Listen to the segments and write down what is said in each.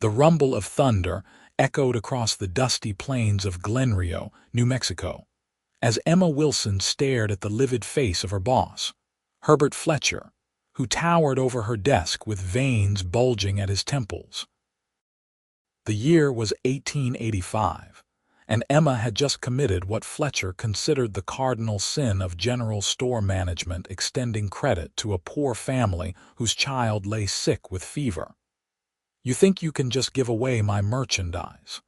The rumble of thunder echoed across the dusty plains of Glenrio, New Mexico, as Emma Wilson stared at the livid face of her boss, Herbert Fletcher, who towered over her desk with veins bulging at his temples. The year was 1885, and Emma had just committed what Fletcher considered the cardinal sin of general store management, extending credit to a poor family whose child lay sick with fever. "You think you can just give away my merchandise?"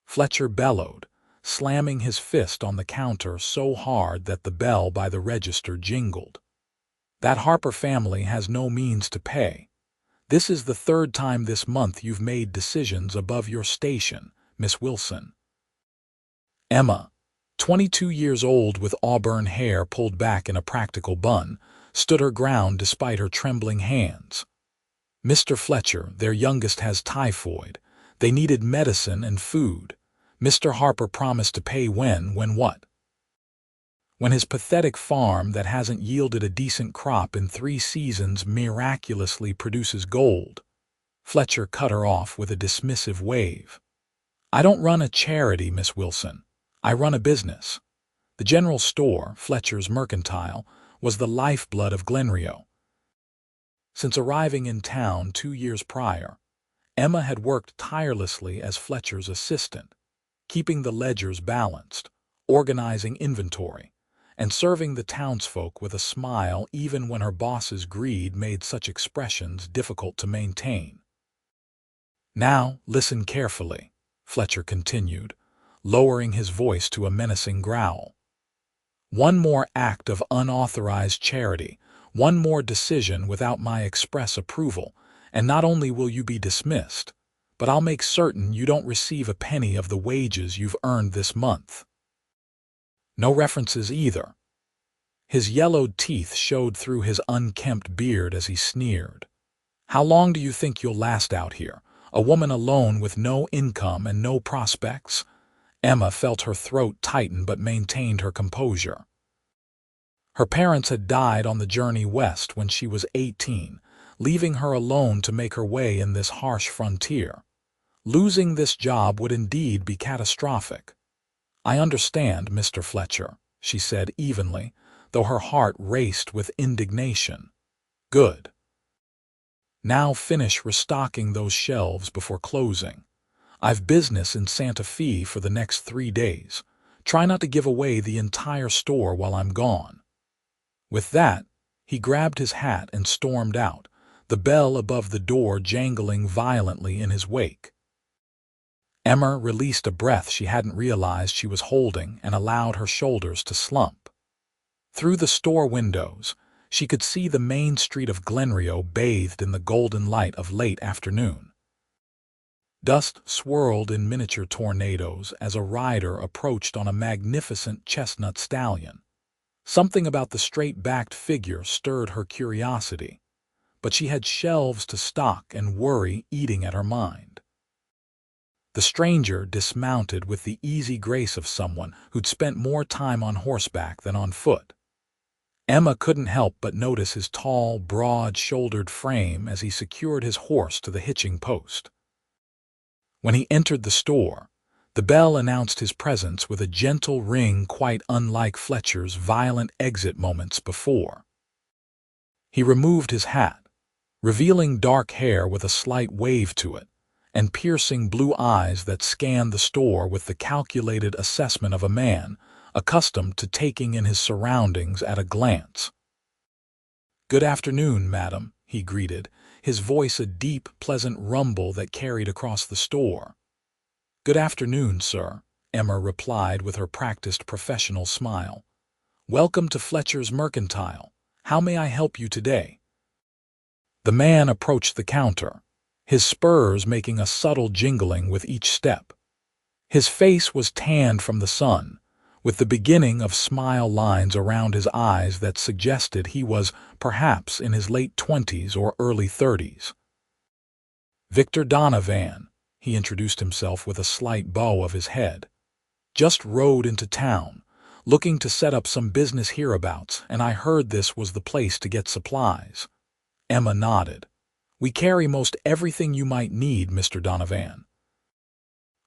Fletcher bellowed, slamming his fist on the counter so hard that the bell by the register jingled. "That Harper family has no means to pay. This is the third time this month you've made decisions above your station, Miss Wilson." Emma, 22 years old with auburn hair pulled back in a practical bun, stood her ground despite her trembling hands. "Mr. Fletcher, their youngest has typhoid. They needed medicine and food. Mr. Harper promised to pay when what? When his pathetic farm that hasn't yielded a decent crop in 3 seasons miraculously produces gold." Fletcher cut her off with a dismissive wave. "I don't run a charity, Miss Wilson. I run a business." The general store, Fletcher's Mercantile, was the lifeblood of Glenrio. Since arriving in town 2 years prior, Emma had worked tirelessly as Fletcher's assistant, keeping the ledgers balanced, organizing inventory, and serving the townsfolk with a smile even when her boss's greed made such expressions difficult to maintain. "Now, listen carefully," Fletcher continued, lowering his voice to a menacing growl. "One more act of unauthorized charity, one more decision without my express approval, and not only will you be dismissed, but I'll make certain you don't receive a penny of the wages you've earned this month." No references either. His yellowed teeth showed through his unkempt beard as he sneered. "How long do you think you'll last out here, a woman alone with no income and no prospects?" Emma felt her throat tighten but maintained her composure. Her parents had died on the journey west when she was 18, leaving her alone to make her way in this harsh frontier. Losing this job would indeed be catastrophic. "I understand, Mr. Fletcher," she said evenly, though her heart raced with indignation. "Good. Now finish restocking those shelves before closing. I've business in Santa Fe for the next 3 days. Try not to give away the entire store while I'm gone." With that, he grabbed his hat and stormed out, the bell above the door jangling violently in his wake. Emma released a breath she hadn't realized she was holding and allowed her shoulders to slump. Through the store windows, she could see the main street of Glenrio bathed in the golden light of late afternoon. Dust swirled in miniature tornadoes as a rider approached on a magnificent chestnut stallion. Something about the straight-backed figure stirred her curiosity, but she had shelves to stock and worry eating at her mind. The stranger dismounted with the easy grace of someone who'd spent more time on horseback than on foot. Emma couldn't help but notice his tall, broad-shouldered frame as he secured his horse to the hitching post. When he entered the store, the bell announced his presence with a gentle ring quite unlike Fletcher's violent exit moments before. He removed his hat, revealing dark hair with a slight wave to it, and piercing blue eyes that scanned the store with the calculated assessment of a man accustomed to taking in his surroundings at a glance. "Good afternoon, madam," he greeted, his voice a deep, pleasant rumble that carried across the store. "Good afternoon, sir," Emma replied with her practiced professional smile. "Welcome to Fletcher's Mercantile. How may I help you today?" The man approached the counter, his spurs making a subtle jingling with each step. His face was tanned from the sun, with the beginning of smile lines around his eyes that suggested he was perhaps in his late 20s or early 30s. "Victor Donovan," he introduced himself with a slight bow of his head. "Just rode into town, looking to set up some business hereabouts, and I heard this was the place to get supplies." Emma nodded. We carry most everything you might need, Mr. Donovan.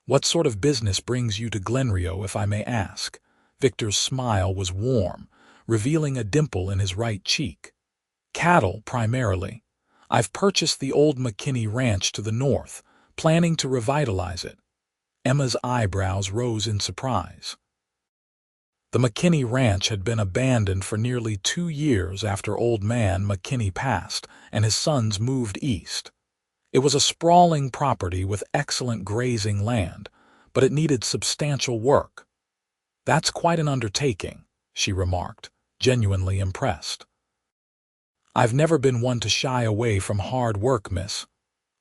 What sort of business brings you to Glenrio, if I may ask? Victor's smile was warm, revealing a dimple in his right cheek. Cattle, primarily. I've purchased the old McKinney Ranch to the north, planning to revitalize it. Emma's eyebrows rose in surprise. The McKinney Ranch had been abandoned for nearly 2 years after old man McKinney passed and his sons moved east. It was a sprawling property with excellent grazing land, but it needed substantial work. That's quite an undertaking, she remarked, genuinely impressed. I've never been one to shy away from hard work, Miss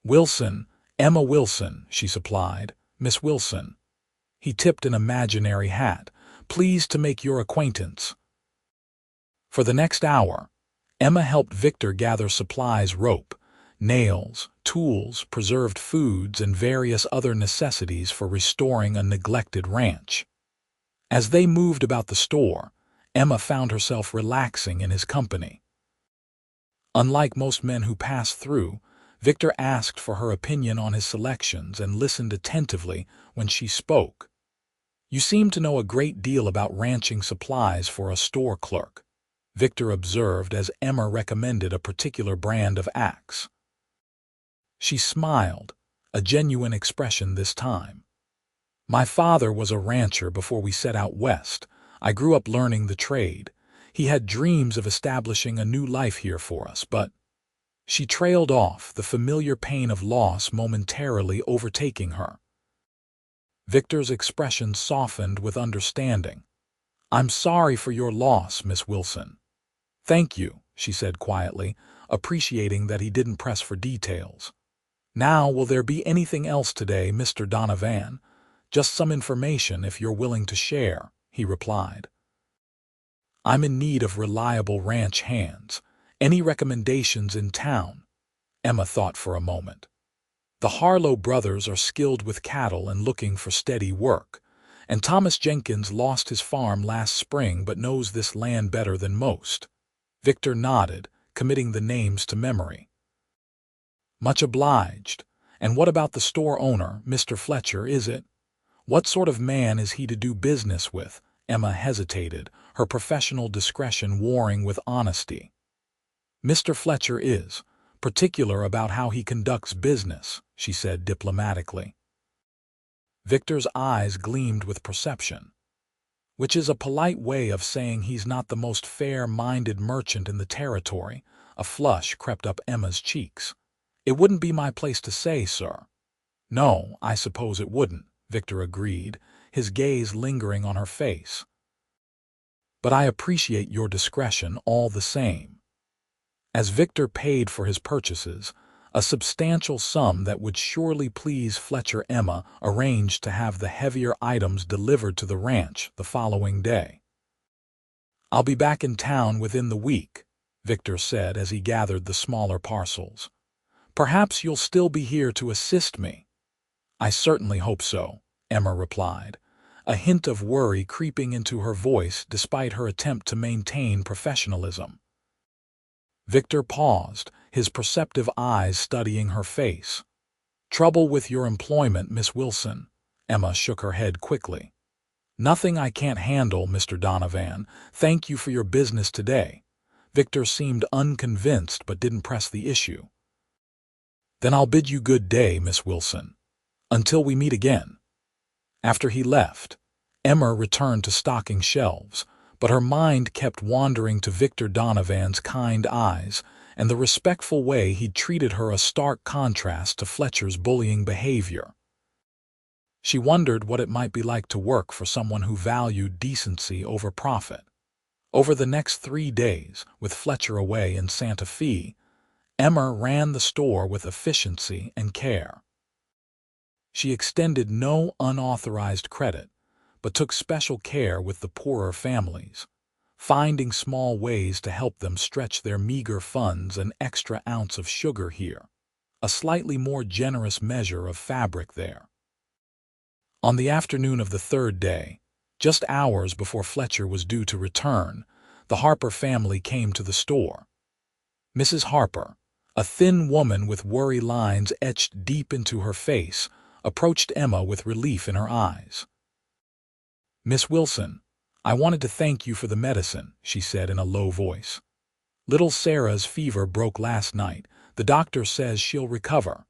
Wilson. Emma Wilson, she supplied. Miss Wilson. He tipped an imaginary hat. Pleased to make your acquaintance. For the next hour, Emma helped Victor gather supplies: rope, nails, tools, preserved foods, and various other necessities for restoring a neglected ranch. As they moved about the store, Emma found herself relaxing in his company. Unlike most men who pass through, Victor asked for her opinion on his selections and listened attentively when she spoke. You seem to know a great deal about ranching supplies for a store clerk, Victor observed as Emma recommended a particular brand of axe. She smiled, a genuine expression this time. My father was a rancher before we set out west. I grew up learning the trade. He had dreams of establishing a new life here for us, but she trailed off, the familiar pain of loss momentarily overtaking her. Victor's expression softened with understanding. I'm sorry for your loss, Miss Wilson. Thank you, she said quietly, appreciating that he didn't press for details. Now, will there be anything else today, Mr. Donovan? Just some information if you're willing to share, he replied. I'm in need of reliable ranch hands. Any recommendations in town? Emma thought for a moment. The Harlow brothers are skilled with cattle and looking for steady work, and Thomas Jenkins lost his farm last spring but knows this land better than most. Victor nodded, committing the names to memory. Much obliged. And what about the store owner, Mr. Fletcher, is it? What sort of man is he to do business with? Emma hesitated, her professional discretion warring with honesty. Mr. Fletcher is particular about how he conducts business, she said diplomatically. Victor's eyes gleamed with perception, which is a polite way of saying he's not the most fair-minded merchant in the territory. A flush crept up Emma's cheeks. It wouldn't be my place to say, sir. No, I suppose it wouldn't, Victor agreed, his gaze lingering on her face. But I appreciate your discretion all the same. As Victor paid for his purchases, a substantial sum that would surely please Fletcher, Emma arranged to have the heavier items delivered to the ranch the following day. I'll be back in town within the week, Victor said as he gathered the smaller parcels. Perhaps you'll still be here to assist me. I certainly hope so, Emma replied, a hint of worry creeping into her voice despite her attempt to maintain professionalism. Victor paused, his perceptive eyes studying her face. Trouble with your employment, Miss Wilson? Emma shook her head quickly. Nothing I can't handle, Mr. Donovan. Thank you for your business today. Victor seemed unconvinced but didn't press the issue. Then I'll bid you good day, Miss Wilson. Until we meet again. After he left, Emma returned to stocking shelves, but her mind kept wandering to Victor Donovan's kind eyes and the respectful way he'd treated her, a stark contrast to Fletcher's bullying behavior. She wondered what it might be like to work for someone who valued decency over profit. Over the next 3 days, with Fletcher away in Santa Fe, Emma ran the store with efficiency and care. She extended no unauthorized credit, but took special care with the poorer families, finding small ways to help them stretch their meager funds: an extra ounce of sugar here, a slightly more generous measure of fabric there. On the afternoon of the 3rd day, just hours before Fletcher was due to return, the Harper family came to the store. Mrs. Harper, A thin woman with worry lines etched deep into her face approached Emma with relief in her eyes. "Miss Wilson, I wanted to thank you for the medicine," she said in a low voice. "Little Sarah's fever broke last night. The doctor says she'll recover."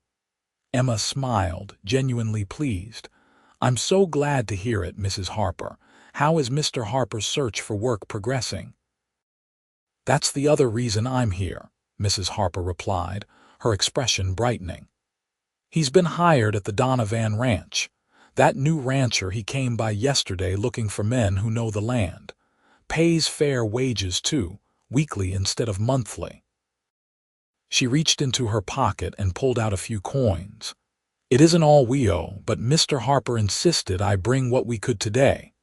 Emma smiled, genuinely pleased. "I'm so glad to hear it, Mrs. Harper. How is Mr. Harper's search for work progressing?" "That's the other reason I'm here," Mrs. Harper replied, her expression brightening. "He's been hired at the Donovan Ranch. That new rancher he came by yesterday looking for men who know the land. Pays fair wages, too, weekly instead of monthly." She reached into her pocket and pulled out a few coins. "It isn't all we owe, but Mr. Harper insisted I bring what we could today."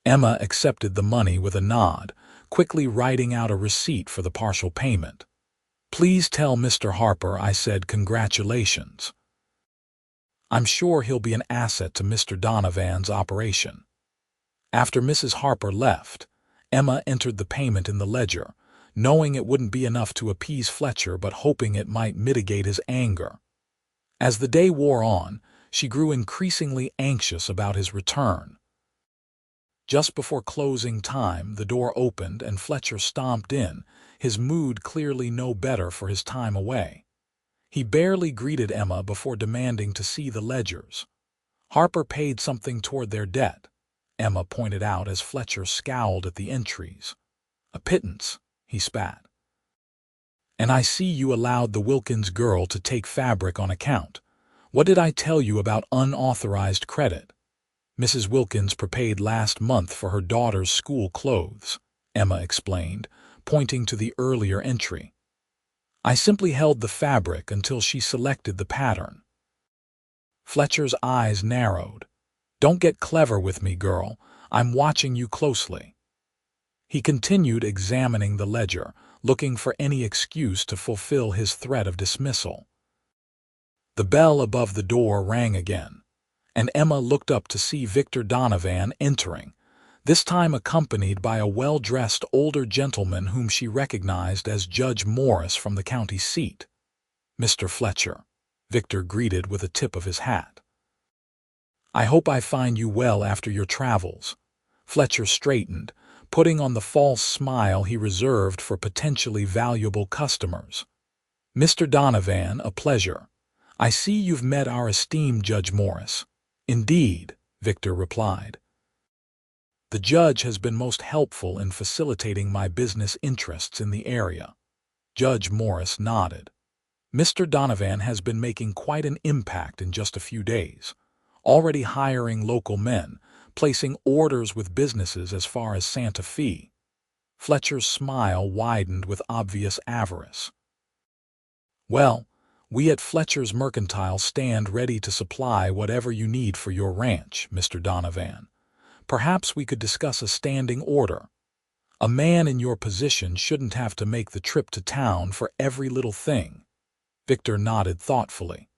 Emma accepted the money with a nod, quickly writing out a receipt for the partial payment. "Please tell Mr. Harper I said congratulations. I'm sure he'll be an asset to Mr. Donovan's operation." After Mrs. Harper left, Emma entered the payment in the ledger, knowing it wouldn't be enough to appease Fletcher but hoping it might mitigate his anger. As the day wore on, she grew increasingly anxious about his return. Just before closing time, the door opened and Fletcher stomped in, his mood clearly no better for his time away. He barely greeted Emma before demanding to see the ledgers. Harper paid something toward their debt, Emma pointed out as Fletcher scowled at the entries. "A pittance," he spat. "And I see you allowed the Wilkins girl to take fabric on account. What did I tell you about unauthorized credit?" "Mrs. Wilkins prepaid last month for her daughter's school clothes," Emma explained, pointing to the earlier entry. "I simply held the fabric until she selected the pattern." Fletcher's eyes narrowed. "Don't get clever with me, girl. I'm watching you closely." He continued examining the ledger, looking for any excuse to fulfill his threat of dismissal. The bell above the door rang again, and Emma looked up to see Victor Donovan entering, this time accompanied by a well-dressed older gentleman whom she recognized as Judge Morris from the county seat. "Mr. Fletcher," Victor greeted with a tip of his hat. "I hope I find you well after your travels." Fletcher straightened, putting on the false smile he reserved for potentially valuable customers. "Mr. Donovan, a pleasure. I see you've met our esteemed Judge Morris." "Indeed," Victor replied. "The judge has been most helpful in facilitating my business interests in the area." Judge Morris nodded. "Mr. Donovan has been making quite an impact in just a few days, already hiring local men, placing orders with businesses as far as Santa Fe." Fletcher's smile widened with obvious avarice. "Well, we at Fletcher's Mercantile stand ready to supply whatever you need for your ranch, Mr. Donovan. Perhaps we could discuss a standing order. A man in your position shouldn't have to make the trip to town for every little thing." Victor nodded thoughtfully.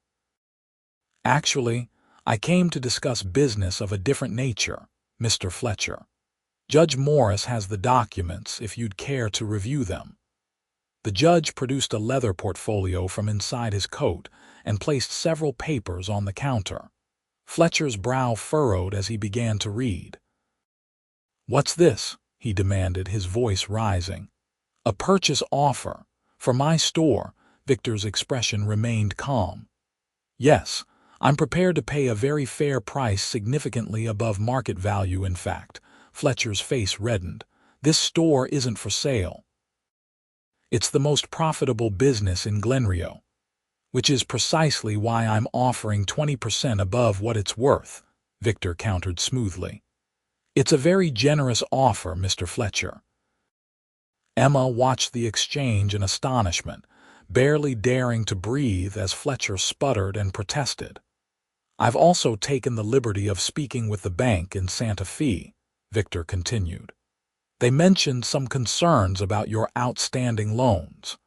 "Actually, I came to discuss business of a different nature, Mr. Fletcher. Judge Morris has the documents if you'd care to review them." The judge produced a leather portfolio from inside his coat and placed several papers on the counter. Fletcher's brow furrowed as he began to read. "What's this?" he demanded, his voice rising. "A purchase offer. For my store." Victor's expression remained calm. "Yes, I'm prepared to pay a very fair price, significantly above market value, in fact." Fletcher's face reddened. "This store isn't for sale. It's the most profitable business in Glenrio, which is precisely why I'm offering 20% above what it's worth," Victor countered smoothly. "It's a very generous offer, Mr. Fletcher." Emma watched the exchange in astonishment, barely daring to breathe as Fletcher sputtered and protested. "I've also taken the liberty of speaking with the bank in Santa Fe," Victor continued. "They mentioned some concerns about your outstanding loans.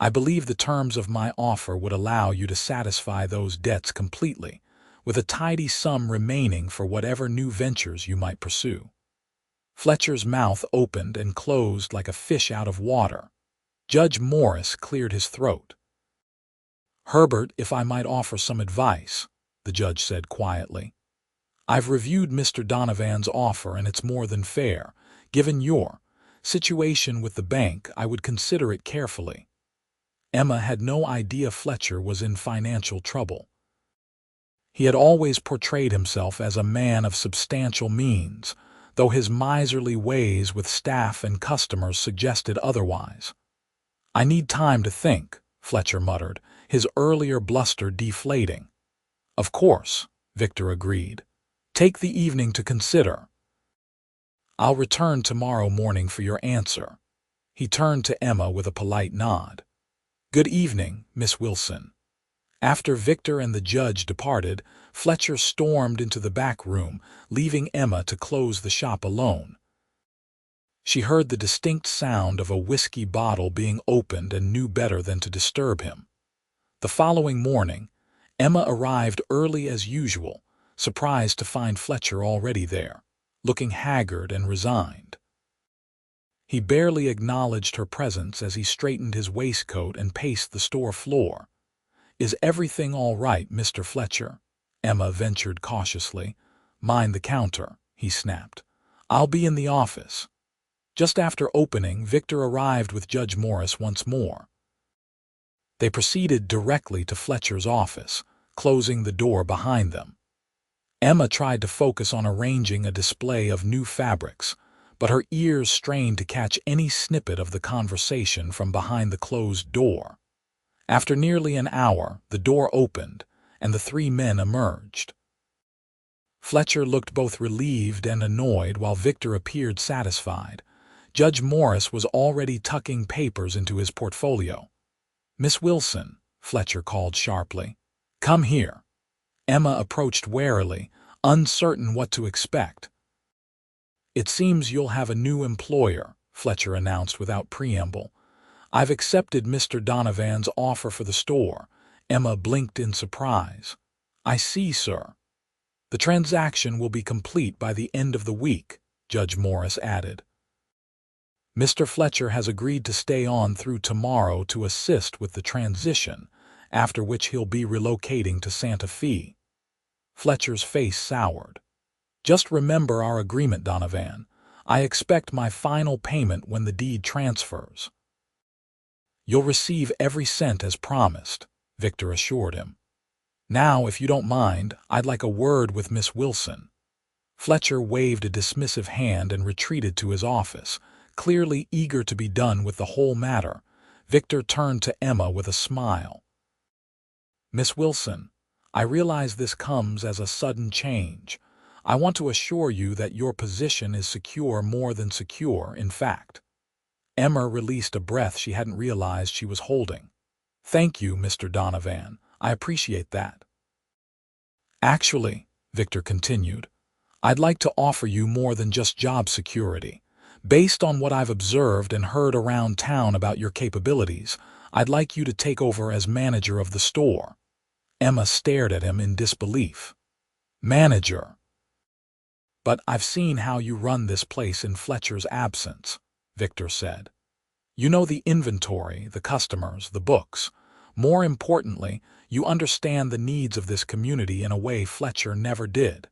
I believe the terms of my offer would allow you to satisfy those debts completely, with a tidy sum remaining for whatever new ventures you might pursue." Fletcher's mouth opened and closed like a fish out of water. Judge Morris cleared his throat. "Herbert, if I might offer some advice," the judge said quietly. "I've reviewed Mr. Donovan's offer, and it's more than fair. Given your situation with the bank, I would consider it carefully." Emma had no idea Fletcher was in financial trouble. He had always portrayed himself as a man of substantial means, though his miserly ways with staff and customers suggested otherwise. "I need time to think," Fletcher muttered, his earlier bluster deflating. "Of course," Victor agreed. "Take the evening to consider. I'll return tomorrow morning for your answer." He turned to Emma with a polite nod. "Good evening, Miss Wilson." After Victor and the judge departed, Fletcher stormed into the back room, leaving Emma to close the shop alone. She heard the distinct sound of a whiskey bottle being opened and knew better than to disturb him. The following morning, Emma arrived early as usual, surprised to find Fletcher already there, looking haggard and resigned. He barely acknowledged her presence as he straightened his waistcoat and paced the store floor. "Is everything all right, Mr. Fletcher?" Emma ventured cautiously. "Mind the counter," he snapped. "I'll be in the office." Just after opening, Victor arrived with Judge Morris once more. They proceeded directly to Fletcher's office, closing the door behind them. Emma tried to focus on arranging a display of new fabrics, but her ears strained to catch any snippet of the conversation from behind the closed door. After nearly an hour, the door opened, and the three men emerged. Fletcher looked both relieved and annoyed, while Victor appeared satisfied. Judge Morris was already tucking papers into his portfolio. "Miss Wilson," Fletcher called sharply. "Come here." Emma approached warily, uncertain what to expect. "It seems you'll have a new employer," Fletcher announced without preamble. "I've accepted Mr. Donovan's offer for the store." Emma blinked in surprise. "I see, sir." "The transaction will be complete by the end of the week," Judge Morris added. "Mr. Fletcher has agreed to stay on through tomorrow to assist with the transition, after which he'll be relocating to Santa Fe." Fletcher's face soured. "Just remember our agreement, Donovan. I expect my final payment when the deed transfers." "You'll receive every cent as promised," Victor assured him. "Now, if you don't mind, I'd like a word with Miss Wilson." Fletcher waved a dismissive hand and retreated to his office, clearly eager to be done with the whole matter. Victor turned to Emma with a smile. "Miss Wilson, I realize this comes as a sudden change. I want to assure you that your position is secure, more than secure, in fact." Emma released a breath she hadn't realized she was holding. "Thank you, Mr. Donovan. I appreciate that." "Actually," Victor continued, "I'd like to offer you more than just job security. Based on what I've observed and heard around town about your capabilities, I'd like you to take over as manager of the store." Emma stared at him in disbelief. "Manager?" "But I've seen how you run this place in Fletcher's absence," Victor said. "You know the inventory, the customers, the books. More importantly, you understand the needs of this community in a way Fletcher never did."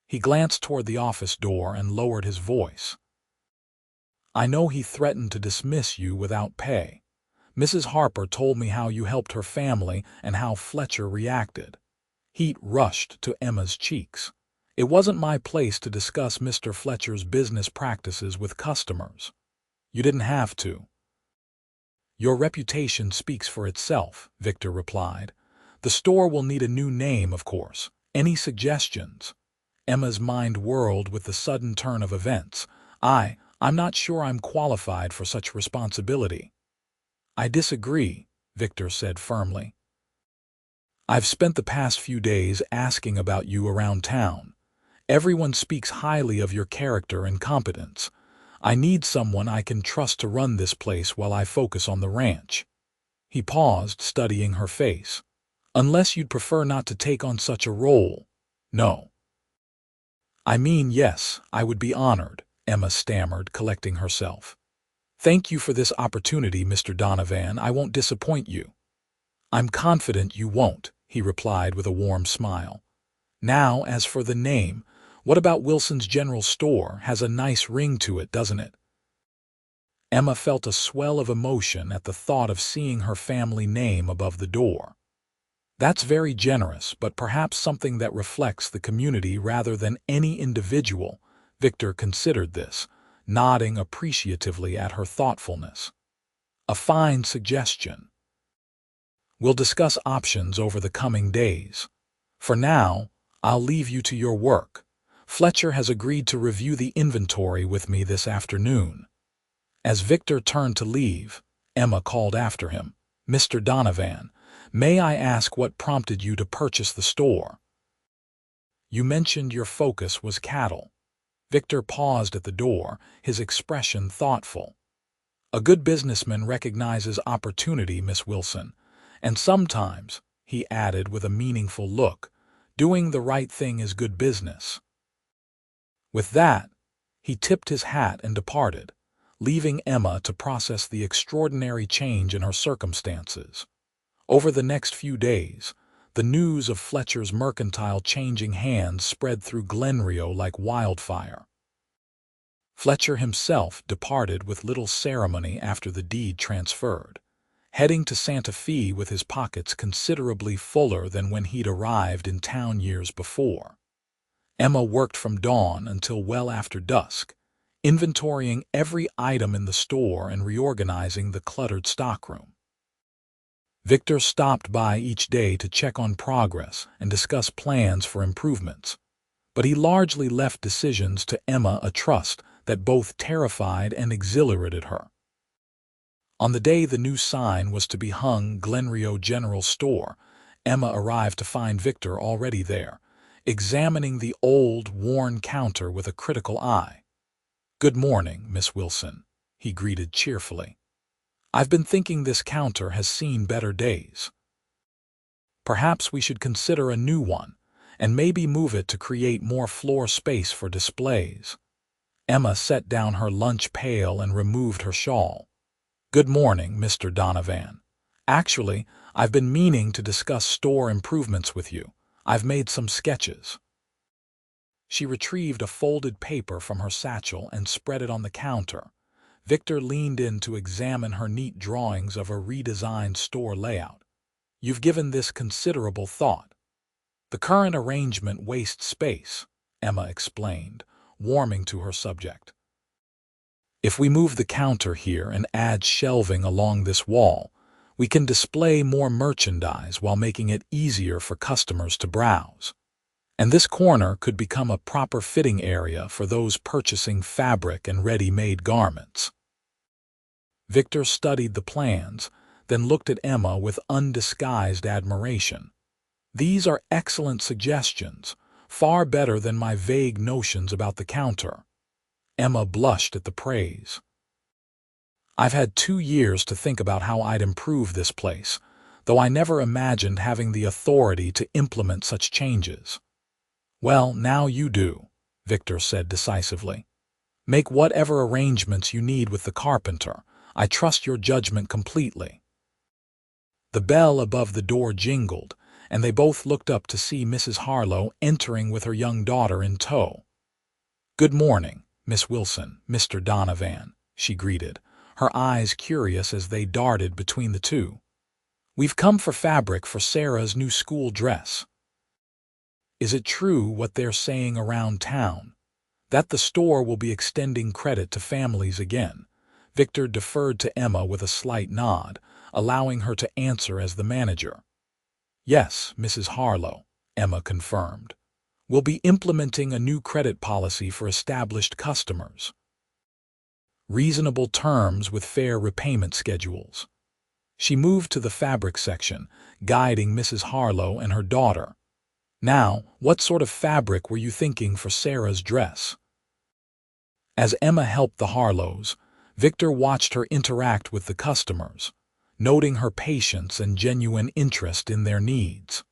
He glanced toward the office door and lowered his voice. "I know he threatened to dismiss you without pay. Mrs. Harper told me how you helped her family and how Fletcher reacted." Heat rushed to Emma's cheeks. "It wasn't my place to discuss Mr. Fletcher's business practices with customers." "You didn't have to." "Your reputation speaks for itself," Victor replied. "The store will need a new name, of course. Any suggestions?" Emma's mind whirled with the sudden turn of events. I'm not sure I'm qualified for such responsibility." "I disagree," Victor said firmly. "I've spent the past few days asking about you around town. Everyone speaks highly of your character and competence. I need someone I can trust to run this place while I focus on the ranch." He paused, studying her face. "Unless you'd prefer not to take on such a role." "No." "I mean, yes, I would be honored," Emma stammered, collecting herself. Thank you for this opportunity, Mr. Donovan. I won't disappoint you. I'm confident you won't, he replied with a warm smile. Now, as for the name, what about Wilson's General Store? Has a nice ring to it, doesn't it? Emma felt a swell of emotion at the thought of seeing her family name above the door. That's very generous, but perhaps something that reflects the community rather than any individual. Victor considered this, nodding appreciatively at her thoughtfulness. A fine suggestion. We'll discuss options over the coming days. For now, I'll leave you to your work. Fletcher has agreed to review the inventory with me this afternoon. As Victor turned to leave, Emma called after him, Mr. Donovan, may I ask what prompted you to purchase the store? You mentioned your focus was cattle. Victor paused at the door, his expression thoughtful. A good businessman recognizes opportunity, Miss Wilson, and sometimes, he added with a meaningful look, doing the right thing is good business. With that, he tipped his hat and departed, leaving Emma to process the extraordinary change in her circumstances. Over the next few days, the news of Fletcher's mercantile changing hands spread through Glenrio like wildfire. Fletcher himself departed with little ceremony after the deed transferred, heading to Santa Fe with his pockets considerably fuller than when he'd arrived in town years before. Emma worked from dawn until well after dusk, inventorying every item in the store and reorganizing the cluttered stockroom. Victor stopped by each day to check on progress and discuss plans for improvements, but he largely left decisions to Emma, a trust that both terrified and exhilarated her. On the day the new sign was to be hung, Glenrio General Store, Emma arrived to find Victor already there, examining the old, worn counter with a critical eye. "Good morning, Miss Wilson," he greeted cheerfully. "I've been thinking this counter has seen better days. Perhaps we should consider a new one, and maybe move it to create more floor space for displays." Emma set down her lunch pail and removed her shawl. "Good morning, Mr. Donovan. Actually, I've been meaning to discuss store improvements with you. I've made some sketches." She retrieved a folded paper from her satchel and spread it on the counter. Victor leaned in to examine her neat drawings of a redesigned store layout. "You've given this considerable thought." "The current arrangement wastes space," Emma explained, warming to her subject. "If we move the counter here and add shelving along this wall, we can display more merchandise while making it easier for customers to browse. And this corner could become a proper fitting area for those purchasing fabric and ready-made garments." Victor studied the plans, then looked at Emma with undisguised admiration. "These are excellent suggestions, far better than my vague notions about the counter." Emma blushed at the praise. "I've had 2 years to think about how I'd improve this place, though I never imagined having the authority to implement such changes." "Well, now you do," Victor said decisively. "Make whatever arrangements you need with the carpenter. I trust your judgment completely." The bell above the door jingled, and they both looked up to see Mrs. Harlow entering with her young daughter in tow. "Good morning, Miss Wilson, Mr. Donovan," she greeted, her eyes curious as they darted between the two. "We've come for fabric for Sarah's new school dress. Is it true what they're saying around town, that the store will be extending credit to families again?" Victor deferred to Emma with a slight nod, allowing her to answer as the manager. "Yes, Mrs. Harlow," Emma confirmed. "We'll be implementing a new credit policy for established customers. Reasonable terms with fair repayment schedules." She moved to the fabric section, guiding Mrs. Harlow and her daughter. "Now, what sort of fabric were you thinking for Sarah's dress?" As Emma helped the Harlows, Victor watched her interact with the customers, noting her patience and genuine interest in their needs.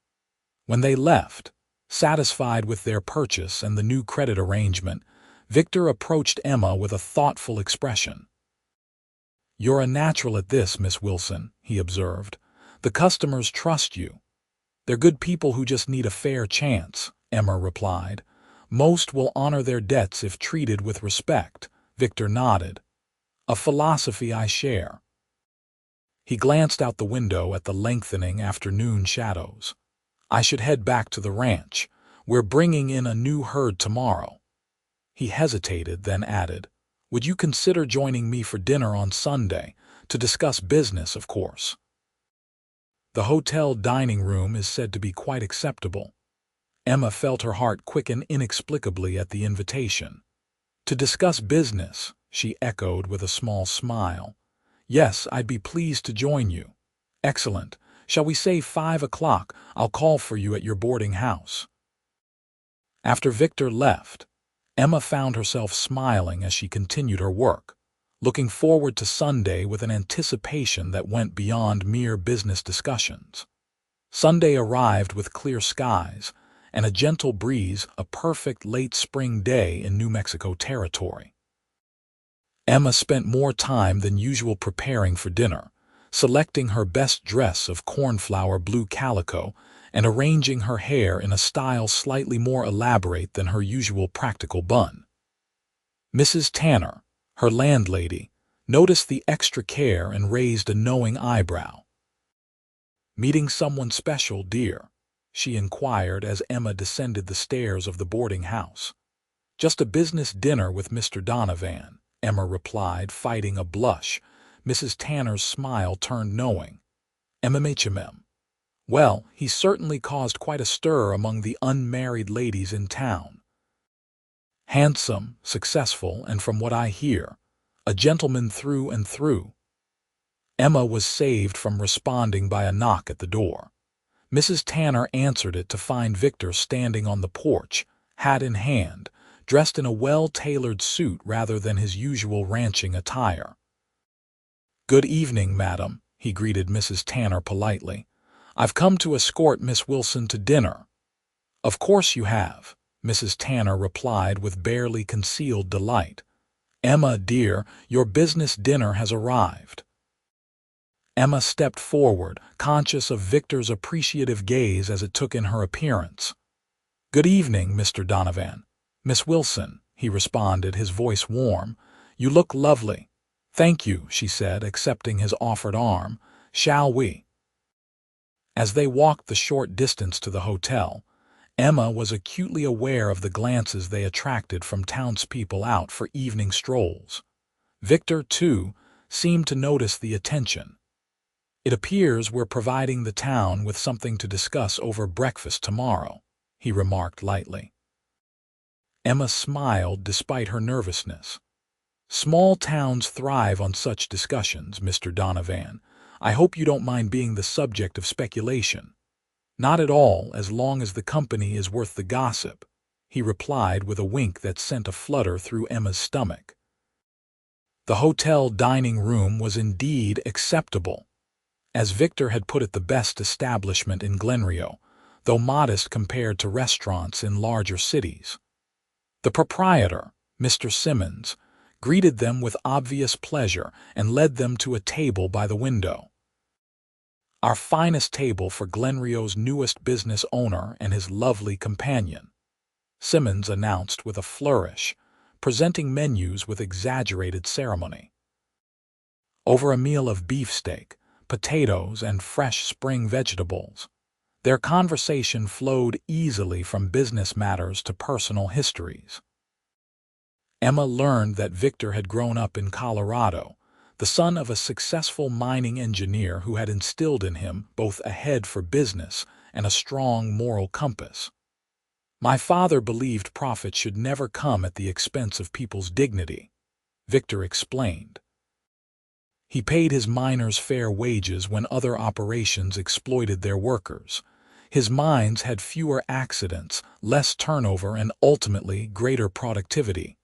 When they left, satisfied with their purchase and the new credit arrangement, Victor approached Emma with a thoughtful expression. "You're a natural at this, Miss Wilson," he observed. "The customers trust you." "They're good people who just need a fair chance," Emma replied. "Most will honor their debts if treated with respect," Victor nodded. "A philosophy I share." He glanced out the window at the lengthening afternoon shadows. "I should head back to the ranch. We're bringing in a new herd tomorrow." He hesitated, then added, "Would you consider joining me for dinner on Sunday, to discuss business, of course?" The hotel dining room is said to be quite acceptable. Emma felt her heart quicken inexplicably at the invitation. "To discuss business," she echoed with a small smile. "Yes, I'd be pleased to join you." "Excellent. Shall we say 5 o'clock? I'll call for you at your boarding house." After Victor left, Emma found herself smiling as she continued her work, looking forward to Sunday with an anticipation that went beyond mere business discussions. Sunday arrived with clear skies and a gentle breeze, a perfect late spring day in New Mexico territory. Emma spent more time than usual preparing for dinner, selecting her best dress of cornflower blue calico and arranging her hair in a style slightly more elaborate than her usual practical bun. Mrs. Tanner, her landlady, noticed the extra care and raised a knowing eyebrow. "Meeting someone special, dear?" she inquired as Emma descended the stairs of the boarding house. "Just a business dinner with Mr. Donovan," Emma replied, fighting a blush. Mrs. Tanner's smile turned knowing. "MMHMM. Well, he certainly caused quite a stir among the unmarried ladies in town. Handsome, successful, and from what I hear, a gentleman through and through." Emma was saved from responding by a knock at the door. Mrs. Tanner answered it to find Victor standing on the porch, hat in hand, dressed in a well-tailored suit rather than his usual ranching attire. "Good evening, madam," he greeted Mrs. Tanner politely. "I've come to escort Miss Wilson to dinner." "Of course you have," Mrs. Tanner replied with barely concealed delight. "Emma, dear, your business dinner has arrived." Emma stepped forward, conscious of Victor's appreciative gaze as it took in her appearance. "Good evening, Mr. Donovan." "Miss Wilson," he responded, his voice warm. "You look lovely." "Thank you," she said, accepting his offered arm. "Shall we?" As they walked the short distance to the hotel, Emma was acutely aware of the glances they attracted from townspeople out for evening strolls. Victor, too, seemed to notice the attention. "It appears we're providing the town with something to discuss over breakfast tomorrow," he remarked lightly. Emma smiled despite her nervousness. "Small towns thrive on such discussions, Mr. Donovan. I hope you don't mind being the subject of speculation." "Not at all, as long as the company is worth the gossip," he replied with a wink that sent a flutter through Emma's stomach. The hotel dining room was indeed acceptable. As Victor had put it, the best establishment in Glenrio, though modest compared to restaurants in larger cities. The proprietor, Mr. Simmons, greeted them with obvious pleasure and led them to a table by the window. "Our finest table for Glenrio's newest business owner and his lovely companion," Simmons announced with a flourish, presenting menus with exaggerated ceremony. Over a meal of beefsteak, potatoes, and fresh spring vegetables, their conversation flowed easily from business matters to personal histories. Emma learned that Victor had grown up in Colorado, the son of a successful mining engineer who had instilled in him both a head for business and a strong moral compass. "My father believed profit should never come at the expense of people's dignity," Victor explained. "He paid his miners fair wages when other operations exploited their workers. His mines had fewer accidents, less turnover, and ultimately greater productivity."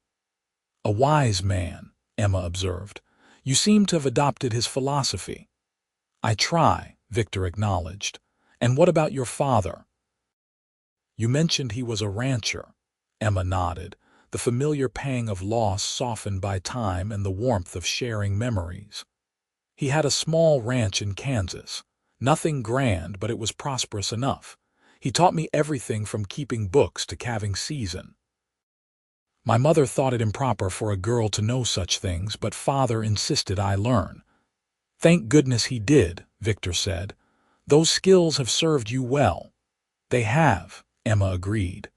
"A wise man," Emma observed. "You seem to have adopted his philosophy." "I try," Victor acknowledged. "And what about your father?" "You mentioned he was a rancher." Emma nodded, the familiar pang of loss softened by time and the warmth of sharing memories. He had a small ranch in Kansas. Nothing grand, but it was prosperous enough. He taught me everything from keeping books to calving season. My mother thought it improper for a girl to know such things, but father insisted I learn. Thank goodness he did, Victor said. Those skills have served you well. They have, Emma agreed.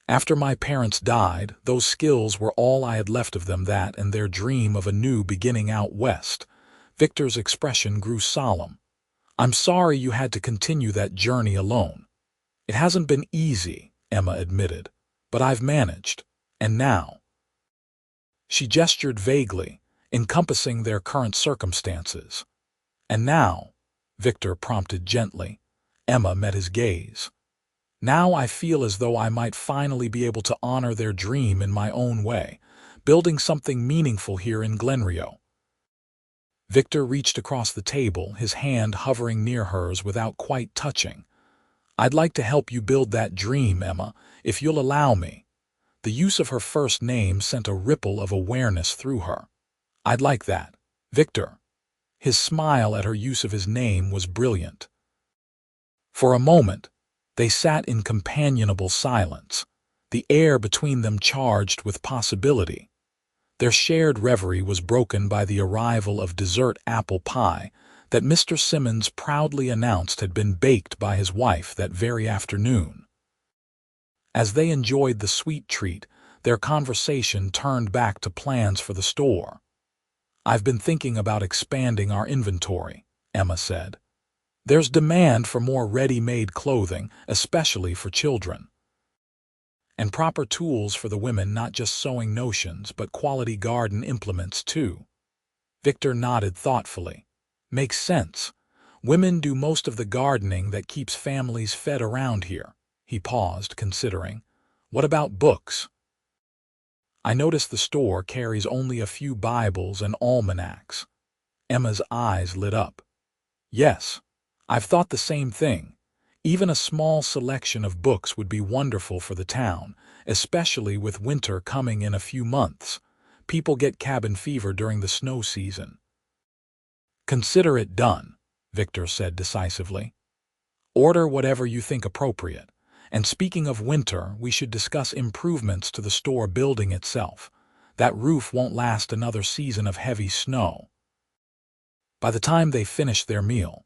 After my parents died, those skills were all I had left of them, that and their dream of a new beginning out west. Victor's expression grew solemn. I'm sorry you had to continue that journey alone. It hasn't been easy, Emma admitted, but I've managed. And now? She gestured vaguely, encompassing their current circumstances. And now, Victor prompted gently. Emma met his gaze. Now I feel as though I might finally be able to honor their dream in my own way, building something meaningful here in Glenrio. Victor reached across the table, his hand hovering near hers without quite touching. I'd like to help you build that dream, Emma, if you'll allow me. The use of her first name sent a ripple of awareness through her. I'd like that, Victor. His smile at her use of his name was brilliant. For a moment, they sat in companionable silence, the air between them charged with possibility. Their shared reverie was broken by the arrival of dessert apple pie that Mr. Simmons proudly announced had been baked by his wife that very afternoon. As they enjoyed the sweet treat, their conversation turned back to plans for the store. I've been thinking about expanding our inventory, Emma said. There's demand for more ready-made clothing, especially for children. And proper tools for the women, not just sewing notions, but quality garden implements too. Victor nodded thoughtfully. Makes sense. Women do most of the gardening that keeps families fed around here. He paused, considering. What about books? I noticed the store carries only a few Bibles and almanacs. Emma's eyes lit up. Yes, I've thought the same thing. Even a small selection of books would be wonderful for the town, especially with winter coming in a few months. People get cabin fever during the snow season. Consider it done, Victor said decisively. Order whatever you think appropriate. And speaking of winter, we should discuss improvements to the store building itself. That roof won't last another season of heavy snow. By the time they finished their meal,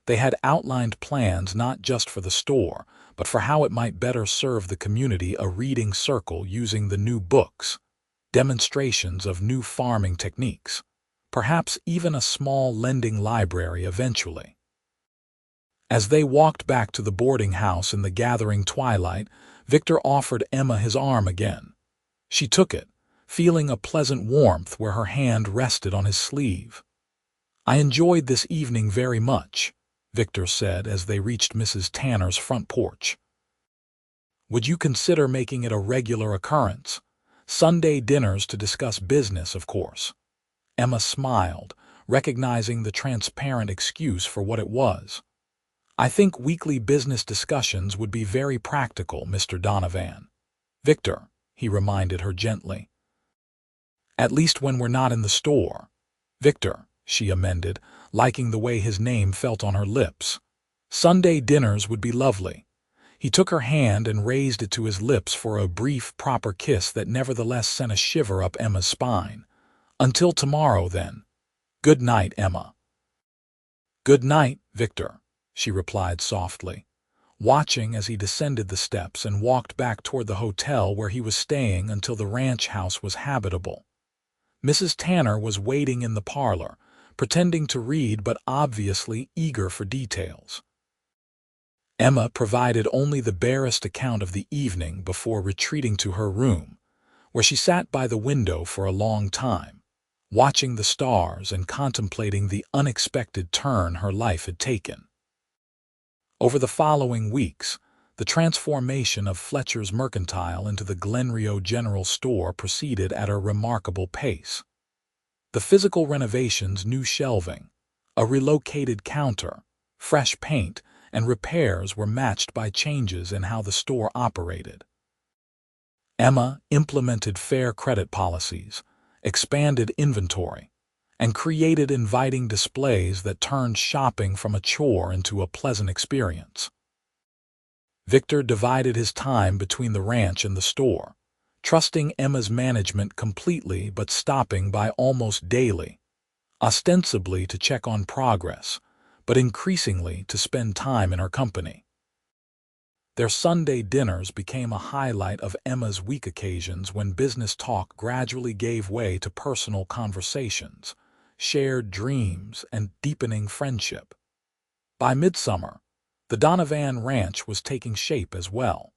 they had outlined plans not just for the store, but for how it might better serve the community, a reading circle using the new books, demonstrations of new farming techniques, perhaps even a small lending library eventually. As they walked back to the boarding house in the gathering twilight, Victor offered Emma his arm again. She took it, feeling a pleasant warmth where her hand rested on his sleeve. I enjoyed this evening very much, Victor said as they reached Mrs. Tanner's front porch. Would you consider making it a regular occurrence? Sunday dinners to discuss business, of course. Emma smiled, recognizing the transparent excuse for what it was. I think weekly business discussions would be very practical, Mr. Donovan. Victor, he reminded her gently. At least when we're not in the store. Victor, she amended, liking the way his name felt on her lips. Sunday dinners would be lovely. He took her hand and raised it to his lips for a brief, proper kiss that nevertheless sent a shiver up Emma's spine. Until tomorrow, then. Good night, Emma. Good night, Victor, she replied softly, watching as he descended the steps and walked back toward the hotel where he was staying until the ranch house was habitable. Mrs. Tanner was waiting in the parlor, pretending to read but obviously eager for details. Emma provided only the barest account of the evening before retreating to her room, where she sat by the window for a long time, watching the stars and contemplating the unexpected turn her life had taken. Over the following weeks, the transformation of Fletcher's Mercantile into the Glenrio General Store proceeded at a remarkable pace. The physical renovations, new shelving, a relocated counter, fresh paint, and repairs were matched by changes in how the store operated. Emma implemented fair credit policies, expanded inventory, and created inviting displays that turned shopping from a chore into a pleasant experience. Victor divided his time between the ranch and the store, trusting Emma's management completely but stopping by almost daily, ostensibly to check on progress, but increasingly to spend time in her company. Their Sunday dinners became a highlight of Emma's week occasions when business talk gradually gave way to personal conversations, shared dreams, and deepening friendship. By midsummer, the Donovan ranch was taking shape as well.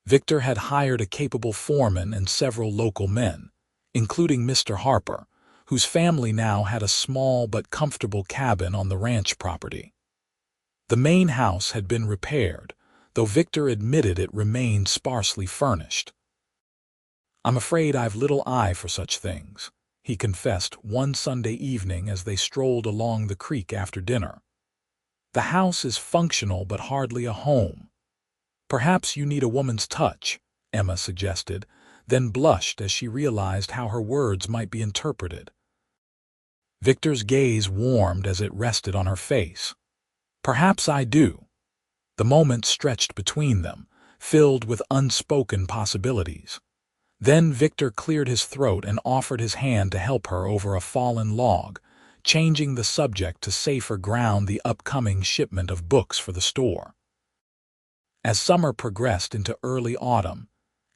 Victor had hired a capable foreman and several local men, including Mr. Harper, whose family now had a small but comfortable cabin on the ranch property. The main house had been repaired, though Victor admitted it remained sparsely furnished. "I'm afraid I've little eye for such things," he confessed one Sunday evening as they strolled along the creek after dinner. "The house is functional but hardly a home." "Perhaps you need a woman's touch," Emma suggested, then blushed as she realized how her words might be interpreted. Victor's gaze warmed as it rested on her face. "Perhaps I do." The moment stretched between them, filled with unspoken possibilities. Then Victor cleared his throat and offered his hand to help her over a fallen log, changing the subject to safer ground: the upcoming shipment of books for the store. As summer progressed into early autumn,